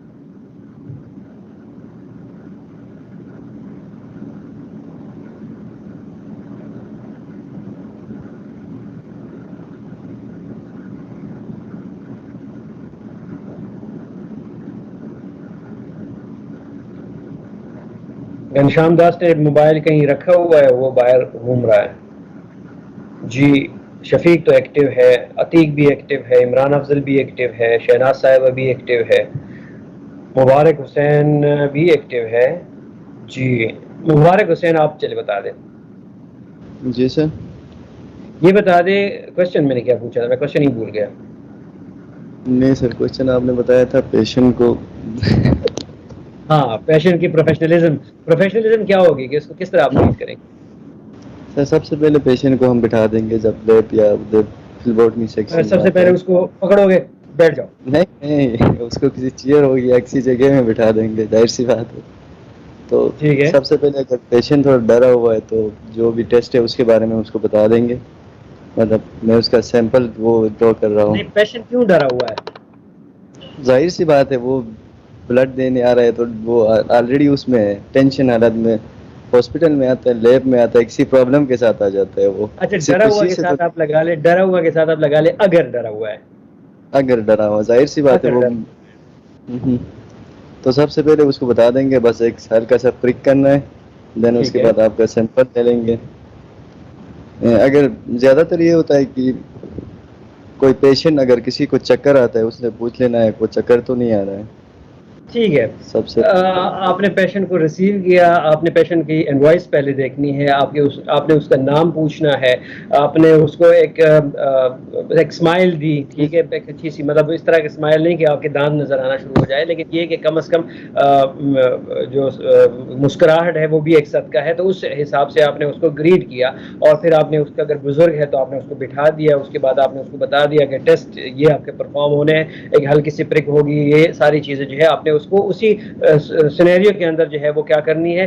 घनश्याम दास ने मोबाइल कहीं रखा हुआ है, वो बाहर घूम रहा है। जी, शफीक तो एक्टिव है, अतीक भी एक्टिव है, इमरान अफजल भी एक्टिव है, शहनाज साहिबा भी एक्टिव है, मुबारक हुसैन भी एक्टिव है। जी, मुबारक हुसैन आप चले बता दें। जी सर, ये बता दे क्वेश्चन मैंने क्या पूछा था, मैं क्वेश्चन ही भूल गया। नहीं सर, क्वेश्चन आपने बताया था पेशेंट को हाँ, पेशेंट की प्रोफेशनलिज्म क्या होगी कि इसको किस तरह आप ट्रीट करेंगे। सर सबसे पहले पेशेंट को हम बिठा देंगे जब लैब या उधर फ्लेबोटमी सेक्शन, सबसे पहले उसको पकड़ोगे, बैठ जाओ। नहीं, उसको किसी चेयर होगी या किसी जगह में बिठा देंगे, जाहिर सी बात है। तो ठीक है, सबसे पहले अगर पेशेंट थोड़ा डरा हुआ है तो जो भी टेस्ट है उसके बारे में उसको बता देंगे, मतलब मैं उसका सैंपल वो ड्रॉ कर रहा हूँ। नहीं, पेशेंट क्यों डरा हुआ है? जाहिर सी बात है, वो ब्लड देने आ रहा है तो वो ऑलरेडी उसमें है, टेंशन हालत में, हॉस्पिटल में आता है, लैब में आता है, किसी प्रॉब्लम के साथ आ जाता है वो। अच्छा, डरा हुआ के साथ आप लगा ले, डरा हुआ के साथ आप लगा ले, अगर डरा हुआ है, अगर डरा हुआ, जाहिर सी बात है वो। तो सबसे पहले उसको बता देंगे, बस एक हल्का सा प्रिक करना है, देन उसके बाद आपका सैंपल ले लेंगे। अगर ज्यादातर ये होता है कि कोई पेशेंट अगर किसी को चक्कर आता है उसने पूछ लेना है को चक्कर तो नहीं आ रहा है, ठीक है। सबसे आपने पेशेंट को रिसीव किया, आपने पेशेंट की इनवॉइस पहले देखनी है, आपने उसका नाम पूछना है, आपने उसको एक स्माइल दी, ठीक है, एक अच्छी सी, मतलब इस तरह की स्माइल नहीं कि आपके दांत नजर आना शुरू हो जाए, लेकिन ये कि कम से कम जो मुस्कुराहट है वो भी एक सदका है, तो उस हिसाब से आपने उसको ग्रीट किया। और फिर आपने उसका, अगर बुजुर्ग है तो आपने उसको बिठा दिया, उसके बाद आपने उसको बता दिया कि टेस्ट ये आपके परफॉर्म होने हैं, एक हल्की सी प्रिक होगी, ये सारी चीज़ें जो है आपने उसको उसी सिनेरियो के अंदर जो है वो क्या करनी है,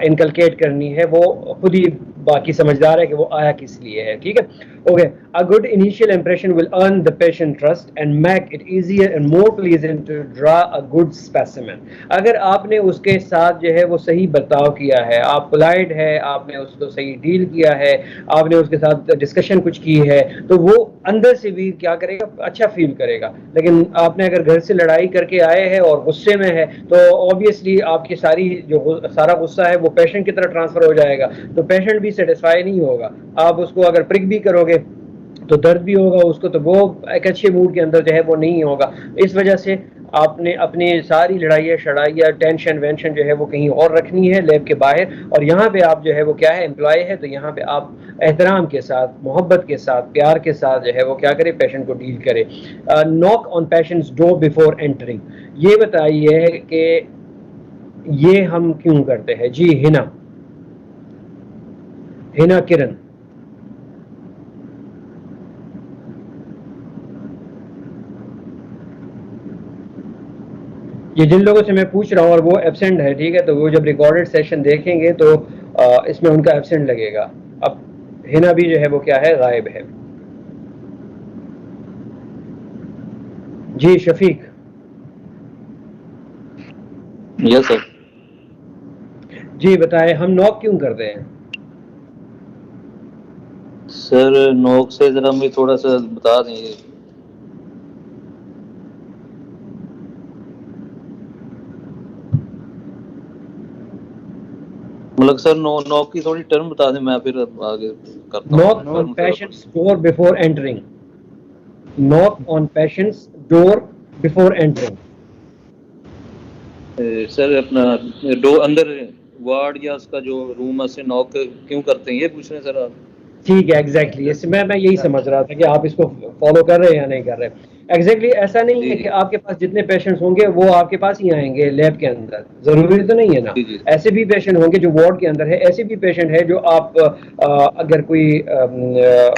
इनकलकेट करनी है। वो खुद ही बाकी समझदार है कि वो आया किस लिए है, ठीक है। Okay, a good initial impression will earn the patient trust and make it easier and more pleasant to draw a good specimen। अगर आपने उसके साथ जो है वो सही बर्ताव किया है, आप पोलाइट है, आपने उसको सही डील किया है, आपने उसके साथ डिस्कशन कुछ की है, तो वो अंदर से भी क्या करेगा, अच्छा फील करेगा। लेकिन आपने अगर घर से लड़ाई करके आए हैं और गुस्से में है, तो ऑब्वियसली आपकी सारा गुस्सा है वो पेशेंट की तरफ ट्रांसफर हो जाएगा, तो पेशेंट भी सेटिस्फाई नहीं होगा। आप उसको अगर प्रिक भी करोगे तो दर्द भी होगा उसको, तो वो एक अच्छे मूड के अंदर जो है वो नहीं होगा। इस वजह से आपने अपनी सारी लड़ाइयाँ शड़ाइयाँ टेंशन वेंशन जो है वो कहीं और रखनी है, लैब के बाहर। और यहाँ पे आप जो है वो क्या है, एम्प्लॉय है, तो यहाँ पे आप एहतराम के साथ, मोहब्बत के साथ, प्यार के साथ जो है वो क्या करें, पेशेंट को डील करें। Knock on patients door before entering, ये बताइए कि ये हम क्यों करते हैं? जी हिना किरण। ये जिन लोगों से मैं पूछ रहा हूँ और वो एब्सेंट है, ठीक है, तो वो जब रिकॉर्डेड सेशन देखेंगे तो इसमें उनका एब्सेंट लगेगा। अब हिना भी जो है वो क्या है, गायब है। जी शफीक। Yes sir. जी बताएं, हम नॉक क्यों करते हैं? सर नोक से जरा हमें थोड़ा सा बता दें। मतलब सर नॉक की थोड़ी टर्म बता दें, मैं फिर आगे करता हूं। Knock on patients door before entering. Knock on patients door before entering. Sir अपना डोर अंदर वार्ड या उसका जो रूम है उससे नॉक क्यों करते हैं, ये पूछ रहे हैं सर आप? ठीक है, एग्जैक्टली इसमें मैं यही समझ रहा था कि आप इसको फॉलो कर रहे हैं या नहीं कर रहे। एग्जैक्टली ऐसा नहीं है कि आपके पास जितने पेशेंट्स होंगे वो आपके पास ही आएंगे लैब के अंदर, जरूरी तो नहीं है ना। ऐसे भी पेशेंट होंगे जो वार्ड के अंदर है, ऐसे भी पेशेंट है जो आप अगर कोई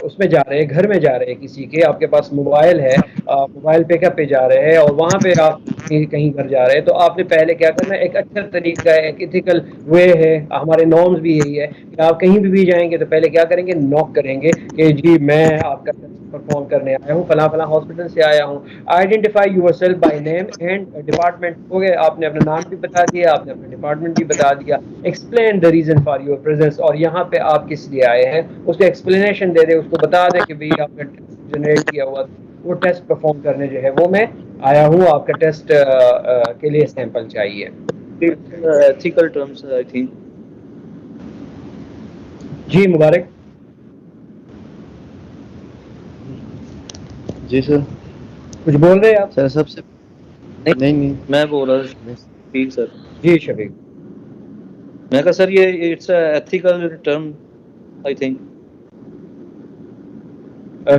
उसमें जा रहे हैं, घर में जा रहे हैं किसी के, आपके पास मोबाइल है, मोबाइल पिकअप पे जा रहे हैं और वहां पे आप कहीं घर जा रहे हैं, तो आपने पहले क्या करना है, एक अच्छा तरीका है, एक इथिकल वे है, हमारे नॉर्म्स भी यही है कि आप कहीं भी जाएंगे तो पहले क्या करेंगे, नॉक करेंगे कि जी मैं आपका परफॉर्म करने आया हूँ, फला फला हॉस्पिटल से आया हूँ। Identify yourself by name and department. हो गए, आपने अपना नाम भी बता दिया, आपने अपना डिपार्टमेंट भी बता दिया। Explain the reason for your presence, और यहाँ पे आप किस लिए आए हैं उसको एक्सप्लेनेशन दे दे, उसको बता दे कि भाई आपने टेस्ट जनरेट किया हुआ, वो टेस्ट परफॉर्म करने जो है वो मैं आया हूँ, आपका टेस्ट के लिए सैंपल चाहिए। Ethical terms I think. जी मुबारक। जी सर। कुछ बोल रहे हैं आप? सर सबसे नहीं मैं बोल रहा हूँ। ठीक सर। जी शफीक। मैं कहा सर ये it's ethical term I think.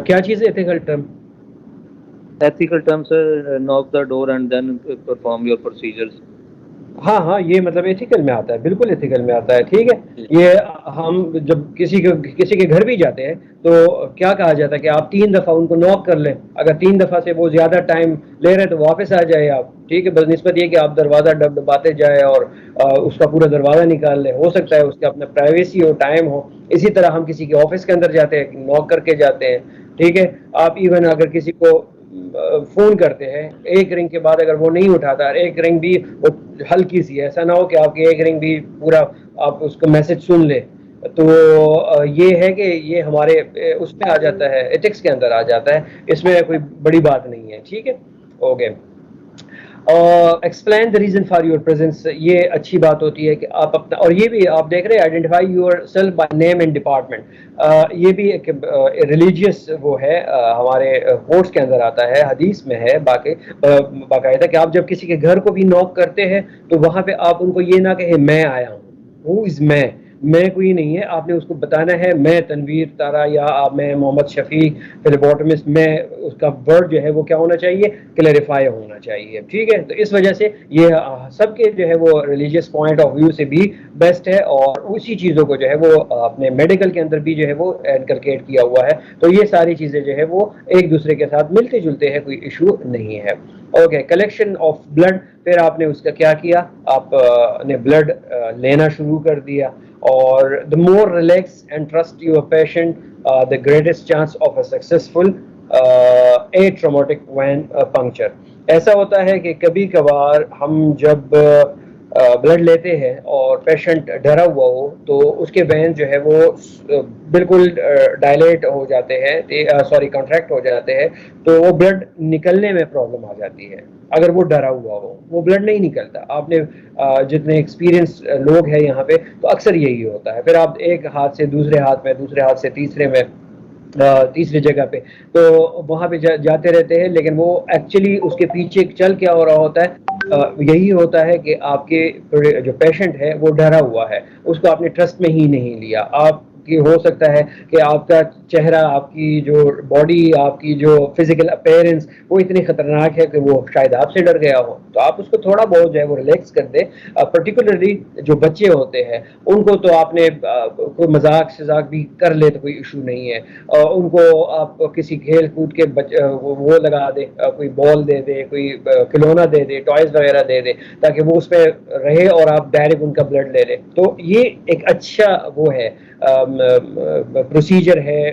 क्या चीज़ है ethical term? Ethical terms knock the door and then perform your procedures. हाँ, ये मतलब एथिकल में आता है, बिल्कुल एथिकल में आता है, ठीक है। ये हम जब किसी के घर भी जाते हैं तो क्या कहा जाता है कि आप 3 दफ़ा उनको नॉक कर लें, अगर 3 दफ़ा से वो ज़्यादा टाइम ले रहे हैं तो वापस आ जाए आप, ठीक है, बनिस्बत ये कि आप दरवाज़ा दबाते जाए और उसका पूरा दरवाज़ा निकाल लें। हो सकता है उसका अपना प्राइवेसी हो, टाइम हो। इसी तरह हम किसी के ऑफिस के अंदर जाते हैं, नॉक करके जाते हैं, ठीक है। आप इवन अगर किसी को फोन करते हैं, एक रिंग के बाद अगर वो नहीं उठाता, एक रिंग भी वो हल्की सी, ऐसा ना हो कि आपकी एक रिंग भी पूरा आप उसका मैसेज सुन ले, तो ये है कि ये हमारे उसमें आ जाता है, एथिक्स के अंदर आ जाता है, इसमें कोई बड़ी बात नहीं है, ठीक है। Okay, explain the reason for your presence, ये अच्छी बात होती है कि आप अपना, और ये भी आप देख रहे हैं identify your self by name and department, ये भी एक रिलीजियस वो है, हमारे कोर्स के अंदर आता है, हदीस में है बाकायदा कि आप जब किसी के घर को भी नॉक करते हैं तो वहां पे आप उनको ये ना कहे मैं आया हूँ, हु इज मैं कोई नहीं है, आपने उसको बताना है मैं तनवीर तारा या मैं मोहम्मद शफीक फिलिपोटमिस, मैं उसका वर्ड जो है वो क्या होना चाहिए, क्लैरिफाई होना चाहिए, ठीक है। तो इस वजह से ये सबके जो है वो रिलीजियस पॉइंट ऑफ व्यू से भी बेस्ट है, और उसी चीज़ों को जो है वो अपने मेडिकल के अंदर भी जो है वो इनकलकेट किया हुआ है, तो ये सारी चीज़ें जो है वो एक दूसरे के साथ मिलते जुलते हैं, कोई इशू नहीं है। ओके, कलेक्शन ऑफ ब्लड, फिर आपने उसका क्या किया, आपने ब्लड लेना शुरू कर दिया, और the more relax and trust your patient the greatest chance of a successful traumatic when puncture. ऐसा होता है कि कभी कभार हम जब ब्लड लेते हैं और पेशेंट डरा हुआ हो तो उसके वेन जो है वो बिल्कुल डायलेट हो जाते हैं, सॉरी कॉन्ट्रैक्ट हो जाते हैं, तो वो ब्लड निकलने में प्रॉब्लम आ जाती है। अगर वो डरा हुआ हो वो ब्लड नहीं निकलता। आपने जितने एक्सपीरियंस लोग हैं यहाँ पे तो अक्सर यही होता है, फिर आप एक हाथ से दूसरे हाथ में, दूसरे हाथ से तीसरे में, तीसरी जगह पे, तो वहाँ पे जाते रहते हैं, लेकिन वो एक्चुअली उसके पीछे चल क्या हो रहा होता है, यही होता है कि आपके जो पेशेंट है वो डरा हुआ है, उसको आपने ट्रस्ट में ही नहीं लिया। आप कि हो सकता है कि आपका चेहरा, आपकी जो बॉडी, आपकी जो फिजिकल अपीयरेंस वो इतनी खतरनाक है कि वो शायद आपसे डर गया हो, तो आप उसको थोड़ा बहुत जो है वो रिलैक्स कर दे। पर्टिकुलरली जो बच्चे होते हैं उनको तो आपने कोई मजाक शजाक भी कर ले तो कोई इशू नहीं है, उनको आप किसी खेल कूद के वो लगा दे, कोई बॉल दे दे, कोई खिलौना दे दे, टॉयज वगैरह दे दे, ताकि वो उस पर रहे और आप डायरेक्ट उनका ब्लड ले लें। तो ये एक अच्छा वो है, प्रोसीजर है।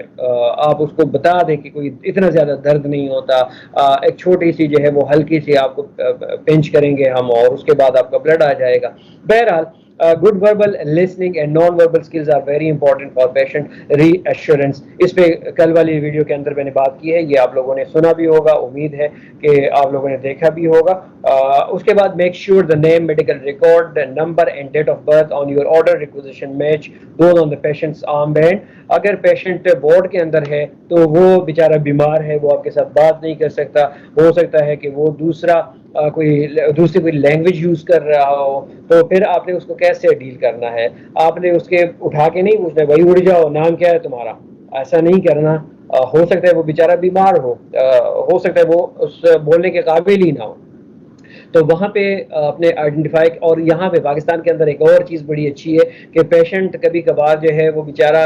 आप उसको बता दें कि कोई इतना ज़्यादा दर्द नहीं होता, एक छोटी सी जो है वो हल्की सी आपको पिंच करेंगे हम और उसके बाद आपका ब्लड आ जाएगा। बहरहाल good verbal listening and non verbal skills are very important for patient reassurance. इस पे कल वाली वीडियो के अंदर मैंने बात की है, ये आप लोगों ने सुना भी होगा, उम्मीद है कि आप लोगों ने देखा भी होगा। उसके बाद make sure the name, medical record, number and date of birth on your order requisition match those on the patient's arm band. अगर पेशेंट बोर्ड के अंदर है तो वो बेचारा बीमार है, वो आपके साथ बात नहीं कर सकता, हो सकता है कि वो दूसरी कोई लैंग्वेज यूज कर रहा हो, तो फिर आपने उसको कैसे डील करना है। आपने उसके उठा के नहीं पूछना भाई उड़ जाओ, नाम क्या है तुम्हारा, ऐसा नहीं करना। हो सकता है वो बेचारा बीमार हो सकता है वो उस बोलने के काबिल ही ना हो, तो वहाँ पे अपने आइडेंटिफाई। और यहाँ पे पाकिस्तान के अंदर एक और चीज़ बड़ी अच्छी है कि पेशेंट कभी कभार जो है वो बेचारा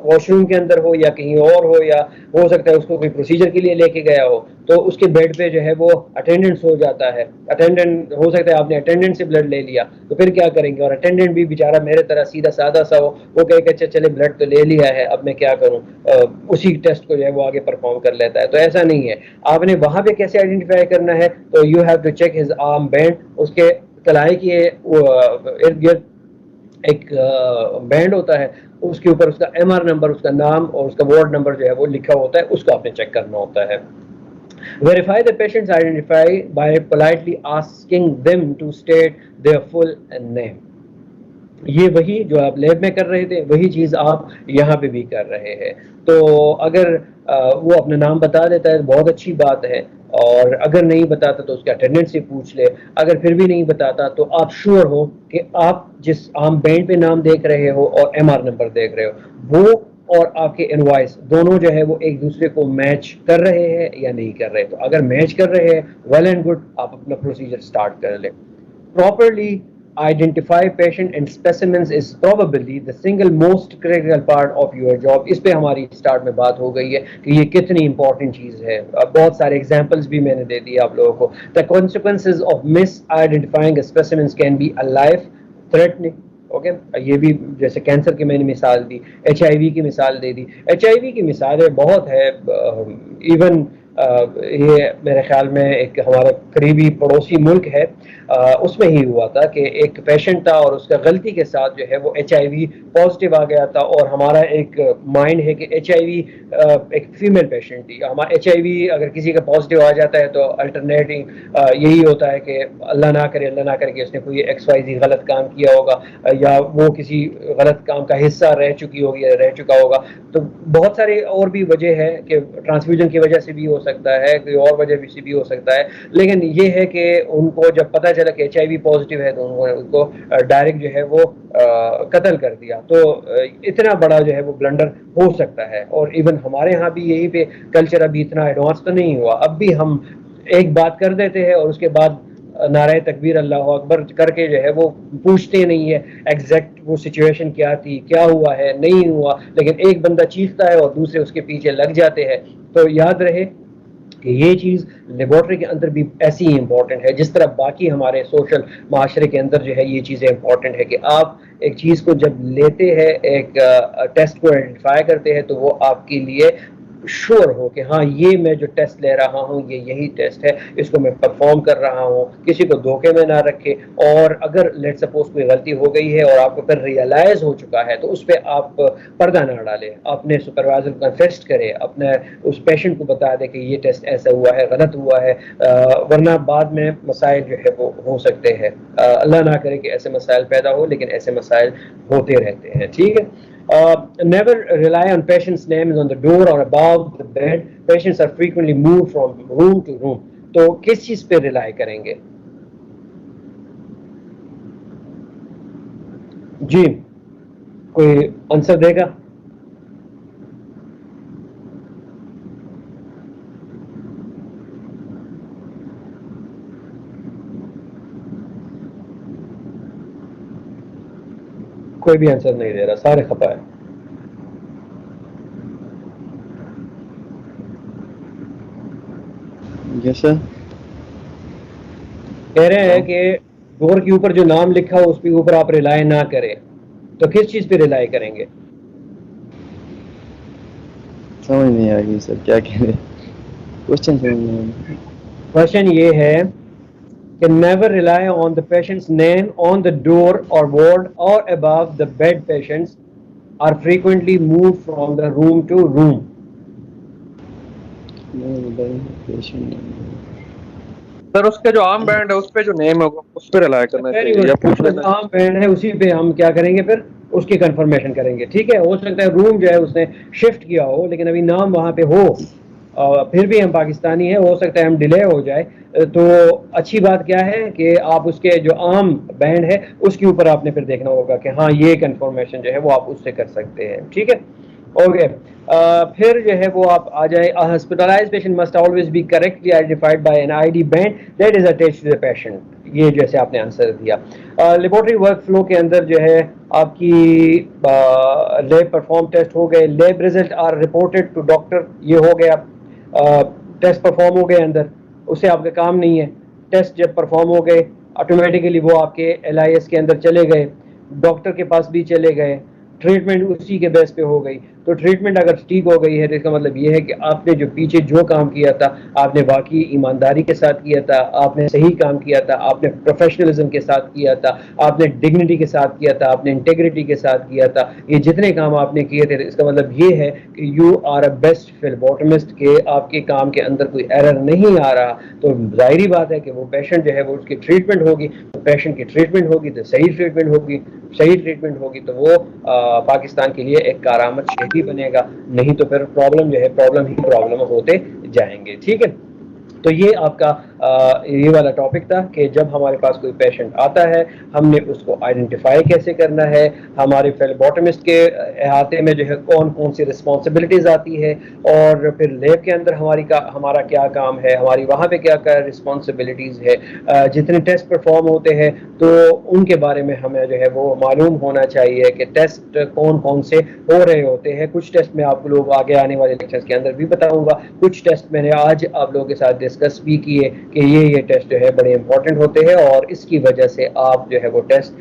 वॉशरूम के अंदर हो या कहीं और हो, या हो सकता है उसको कोई प्रोसीजर के लिए लेके गया हो, तो उसके बेड पे जो है वो अटेंडेंट हो जाता है। अटेंडेंट हो सकता है आपने अटेंडेंट से ब्लड ले लिया, तो फिर क्या करेंगे, और अटेंडेंट भी बेचारा मेरे तरह सीधा सादा सा हो, वो कहेगा अच्छा चले ब्लड तो ले लिया है, अब मैं क्या करूँ, उसी टेस्ट को जो है वो आगे परफॉर्म कर लेता है। तो ऐसा नहीं है। आपने वहाँ पे कैसे आइडेंटिफाई करना है, तो you have to check his arm band, उसके कलाई के इर्द गिर्द एक बैंड होता है, उसके ऊपर उसका MR नंबर, उसका नाम और उसका वार्ड नंबर जो है वो लिखा होता है, उसको आपने चेक करना होता है। Verify the patient's identity by politely asking them to state their full name. ये वही जो आप लैब में कर रहे थे वही चीज़ आप यहाँ पे भी कर रहे हैं। तो अगर वो अपना नाम बता देता है तो बहुत अच्छी बात है, और अगर नहीं बताता तो उसके अटेंडेंट से पूछ ले। अगर फिर भी नहीं बताता तो आप श्योर हो कि आप जिस आर्म बैंड पे नाम देख रहे हो और MR नंबर देख रहे हो वो और आपके इनवॉइस दोनों जो है वो एक दूसरे को मैच कर रहे हैं या नहीं कर रहे। तो अगर मैच कर रहे हैं वेल एंड गुड, आप अपना प्रोसीजर स्टार्ट कर लें। Properly identify patient and specimens is probably the single most critical part of your job। इस पे हमारी स्टार्ट में बात हो गई है कि ये कितनी इंपॉर्टेंट चीज़ है। बहुत सारे एग्जांपल्स भी मैंने दे दिए आप लोगों को। The consequences of misidentifying a specimens can be a life threatening। Okay, ये भी जैसे कैंसर की मैंने मिसाल दी, HIV की मिसाल दे दी। HIV की मिसालें बहुत है, इवन ये मेरे ख्याल में एक हमारा करीबी पड़ोसी मुल्क है, उसमें ही हुआ था कि एक पेशेंट था और उसका गलती के साथ जो है वो HIV पॉजिटिव आ गया था। और हमारा एक माइंड है कि HIV एक फीमेल पेशेंट थी। हमारा HIV अगर किसी का पॉजिटिव आ जाता है तो अल्टरनेटिव यही होता है कि अल्लाह ना करे कि उसने कोई XYZ गलत काम किया होगा या वो किसी गलत काम का हिस्सा रह चुका होगा। तो बहुत सारे और भी वजह है कि ट्रांसफ्यूजन की वजह से भी हो सकता है, कोई और वजह से भी हो सकता है। लेकिन ये है कि उनको जब पता चला कि HIV पॉजिटिव है तो उन्होंने उसको डायरेक्ट जो है वो कत्ल कर दिया। तो इतना बड़ा जो है वो ब्लंडर हो सकता है। और इवन हमारे यहाँ भी यही पे कल्चर अभी इतना एडवांस तो नहीं हुआ। अब भी हम एक बात कर देते हैं और उसके बाद नारे तकबीर अल्लाह अकबर करके जो है वो पूछते नहीं है एग्जैक्ट वो सिचुएशन क्या थी, क्या हुआ है, नहीं हुआ। लेकिन एक बंदा चीखता है और दूसरे उसके पीछे लग जाते हैं। तो याद रहे कि ये चीज़ लेबॉर्ट्री के अंदर भी ऐसी ही इम्पॉर्टेंट है जिस तरह बाकी हमारे सोशल माशरे के अंदर जो है ये चीज़ें इम्पॉर्टेंट है कि आप एक चीज़ को जब लेते हैं, एक टेस्ट को आइडेंटिफाई करते हैं, तो वो आपके लिए श्योर हो कि हाँ ये मैं जो टेस्ट ले रहा हूँ ये यही टेस्ट है, इसको मैं परफॉर्म कर रहा हूँ, किसी को धोखे में ना रखे। और अगर लेट सपोज कोई गलती हो गई है और आपको फिर रियलाइज हो चुका है तो उस पर आप पर्दा ना डालें, अपने सुपरवाइजर को कन्फेस्ट करें, अपने उस पेशेंट को बता दें कि ये टेस्ट ऐसा हुआ है, गलत हुआ है, वरना बाद में मसाइल जो है वो हो सकते हैं। अल्लाह ना करे कि ऐसे मसाइल पैदा हो, लेकिन ऐसे मसाइल होते रहते हैं। ठीक है। Never rely on patient's names on the door or above the bed. Patients are frequently moved from room to room. तो किस चीज पे रिलाई करेंगे? जी, कोई आंसर देगा? कोई भी आंसर नहीं दे रहा, सारे खपा है। Yes sir. कह रहे हैं कि डोर के ऊपर जो नाम लिखा हो उसके ऊपर आप रिलाई ना करें। तो किस चीज पे रिलाई करेंगे? समझ नहीं आ रही सर, क्या कह रहे हैं? क्वेश्चन समझ नहीं आ रही। क्वेश्चन ये है कि never rely on the patient's name on the door or ward or above the bed. Patients are frequently moved from the room to room. Sir उसके जो आर्म बैंड है उस पे जो नेम होगा उस पे रिलाई करना चाहिए या पूछ लेना। आर्म बैंड है उसी पे हम क्या करेंगे, फिर उसकी कंफर्मेशन करेंगे। ठीक है। हो सकता है रूम जो है उसने शिफ्ट किया हो लेकिन अभी नाम वहां पे हो, फिर भी हम पाकिस्तानी है, हो सकता है हम डिले हो जाए। तो अच्छी बात क्या है कि आप उसके जो आम बैंड है उसके ऊपर आपने फिर देखना होगा कि हाँ ये कंफर्मेशन जो है वो आप उससे कर सकते हैं। ठीक है। ओके। फिर जो है वो आप आ जाए, hospitalized patient must always be correctly identified by an ID band that is attached to the patient. ये जैसे आपने आंसर दिया। लेबोरेटरी वर्क फ्लो के अंदर जो है आपकी लैब परफॉर्म टेस्ट हो गए, lab result are reported to doctor, ये हो गया। टेस्ट परफॉर्म हो गए अंदर, उससे आपका काम नहीं है। टेस्ट जब परफॉर्म हो गए ऑटोमेटिकली वो आपके LIS के अंदर चले गए, डॉक्टर के पास भी चले गए, ट्रीटमेंट उसी के बेस पे हो गई। तो ट्रीटमेंट अगर ठीक हो गई है तो इसका मतलब ये है कि आपने जो पीछे जो काम किया था आपने वाकई ईमानदारी के साथ किया था, आपने सही काम किया था, आपने प्रोफेशनलिज्म के साथ किया था, आपने डिग्निटी के साथ किया था, आपने इंटेग्रिटी के साथ किया था। ये जितने काम आपने किए थे इसका मतलब ये है कि यू आर अ बेस्ट फिलबॉटमिस्ट, के आपके काम के अंदर कोई एरर नहीं आ रहा। तो जाहिर बात है कि वो पेशेंट जो है वो उसकी ट्रीटमेंट होगी, तो पेशेंट की ट्रीटमेंट होगी तो सही ट्रीटमेंट होगी, सही ट्रीटमेंट होगी तो वो पाकिस्तान के लिए एक कारामद शहरी बनेगा। नहीं तो फिर प्रॉब्लम जो है प्रॉब्लम ही प्रॉब्लम होते जाएंगे। ठीक है। तो ये आपका ये वाला टॉपिक था कि जब हमारे पास कोई पेशेंट आता है हमने उसको आइडेंटिफाई कैसे करना है, हमारे फेलोबॉटमिस्ट के अहाते में जो है कौन कौन सी रिस्पॉन्सिबिलिटीज़ आती है, और फिर लैब के अंदर हमारा क्या काम है, हमारी वहाँ पे क्या क्या रिस्पॉन्सिबिलिटीज़ है। जितने टेस्ट परफॉर्म होते हैं तो उनके बारे में हमें जो है वो मालूम होना चाहिए कि टेस्ट कौन कौन से हो रहे होते हैं। कुछ टेस्ट में आप लोग आगे आने वाले लेक्चर्स के अंदर भी बताऊँगा, कुछ टेस्ट मैंने आज आप लोगों के साथ डिस्कस भी किए कि ये टेस्ट जो है बड़े इंपॉर्टेंट होते हैं और इसकी वजह से आप जो है वो टेस्ट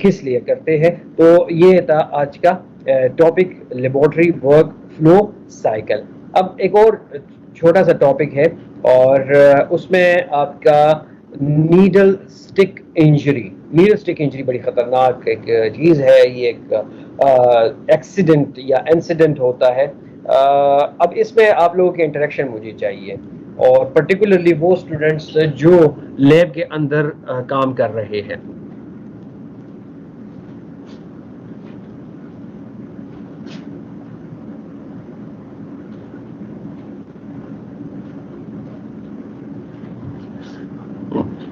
किस लिए करते हैं। तो ये था आज का topic, laboratory work flow cycle. अब एक और छोटा सा टॉपिक है और उसमें आपका नीडल स्टिक इंजरी बड़ी ख़तरनाक एक चीज़ है। ये एक एक्सीडेंट या इंसिडेंट होता है। अब इसमें आप लोगों के इंटरेक्शन मुझे चाहिए, और पर्टिकुलरली वो स्टूडेंट्स जो लैब के अंदर काम कर रहे हैं।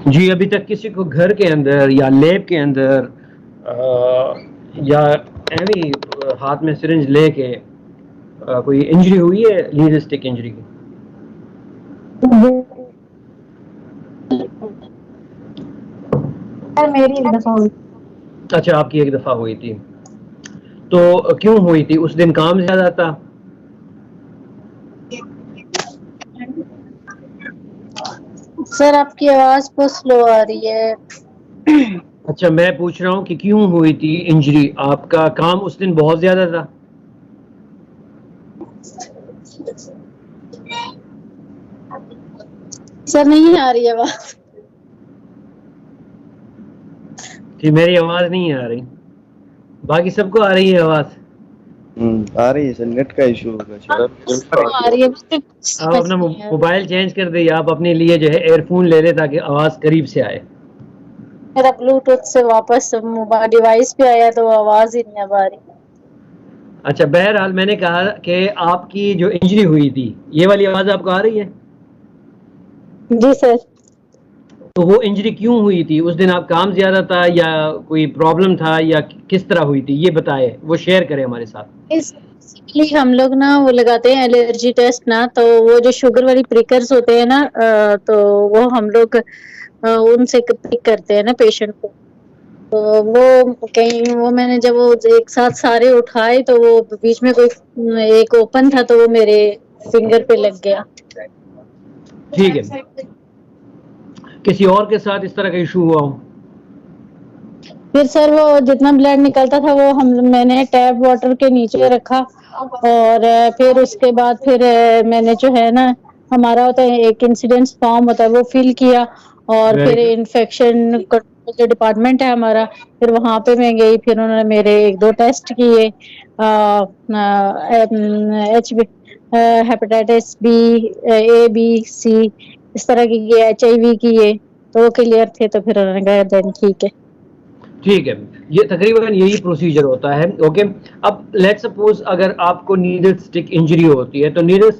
जी, अभी तक किसी को घर के अंदर या लैब के अंदर या एवी हाथ में सिरिंज लेके कोई इंजरी हुई है, नीडल स्टिक इंजरी की? मेरी एक दफा हुई। अच्छा, आपकी एक दफा हुई थी, तो क्यों हुई थी? उस दिन काम ज्यादा था? सर आपकी आवाज बहुत स्लो आ रही है। अच्छा, मैं पूछ रहा हूँ कि क्यों हुई थी इंजरी? आपका काम उस दिन बहुत ज्यादा था? सर नहीं आ रही आवाज। कि मेरी आवाज नहीं आ रही, बाकी सबको आ रही है आवाज? आ रही है सर, नेट का इशू होगा शायद। आ रही है। आप अपना मोबाइल चेंज कर दे, आप अपने लिए जो है एयरफोन ले ले ताकि आवाज करीब से आए। मेरा ब्लूटूथ से वापस मोबाइल डिवाइस पे आया तो आवाज ही नहीं आ रही। अच्छा, बहरहाल मैंने कहा कि आपकी जो इंजरी हुई थी, ये वाली आवाज आपको आ रही है? जी सर। तो वो इंजरी क्यों हुई थी? उस दिन आप काम ज्यादा था या कोई प्रॉब्लम था या किस तरह हुई थी, ये बताए, वो शेयर करें हमारे साथ। बेसिकली हम लोग ना वो लगाते हैं एलर्जी टेस्ट ना, तो वो जो शुगर वाली प्रिकर्स होते हैं ना, तो वो हम लोग उनसे पिक करते हैं ना पेशेंट को। तो वो कहीं वो मैंने जब वो एक साथ सारे उठाए तो वो बीच में कोई एक ओपन था तो वो मेरे फिंगर पे लग गया। ठीक है, किसी और के साथ इस तरह का इशू हुआ हो? फिर सर वो जितना ब्लड निकलता था वो मैंने टैप वाटर के नीचे रखा, और फिर उसके बाद फिर मैंने जो है ना, हमारा होता है एक इंसिडेंस फॉर्म होता है, वो फिल किया, और फिर इन्फेक्शन जो डिपार्टमेंट है हमारा, फिर वहां पे मैं गई, फिर उन्होंने मेरे 1-2 टेस्ट किए, hepatitis B, A B C, इस तरह की किए, HIV किए, तो वो क्लियर थे, तो फिर उन्होंने कहा देन ठीक है। ठीक है, ये तकरीबन यही प्रोसीजर होता है। ओके, अब लेट्स सपोज अगर आपको नीडल स्टिक इंजरी होती है, तो नीडल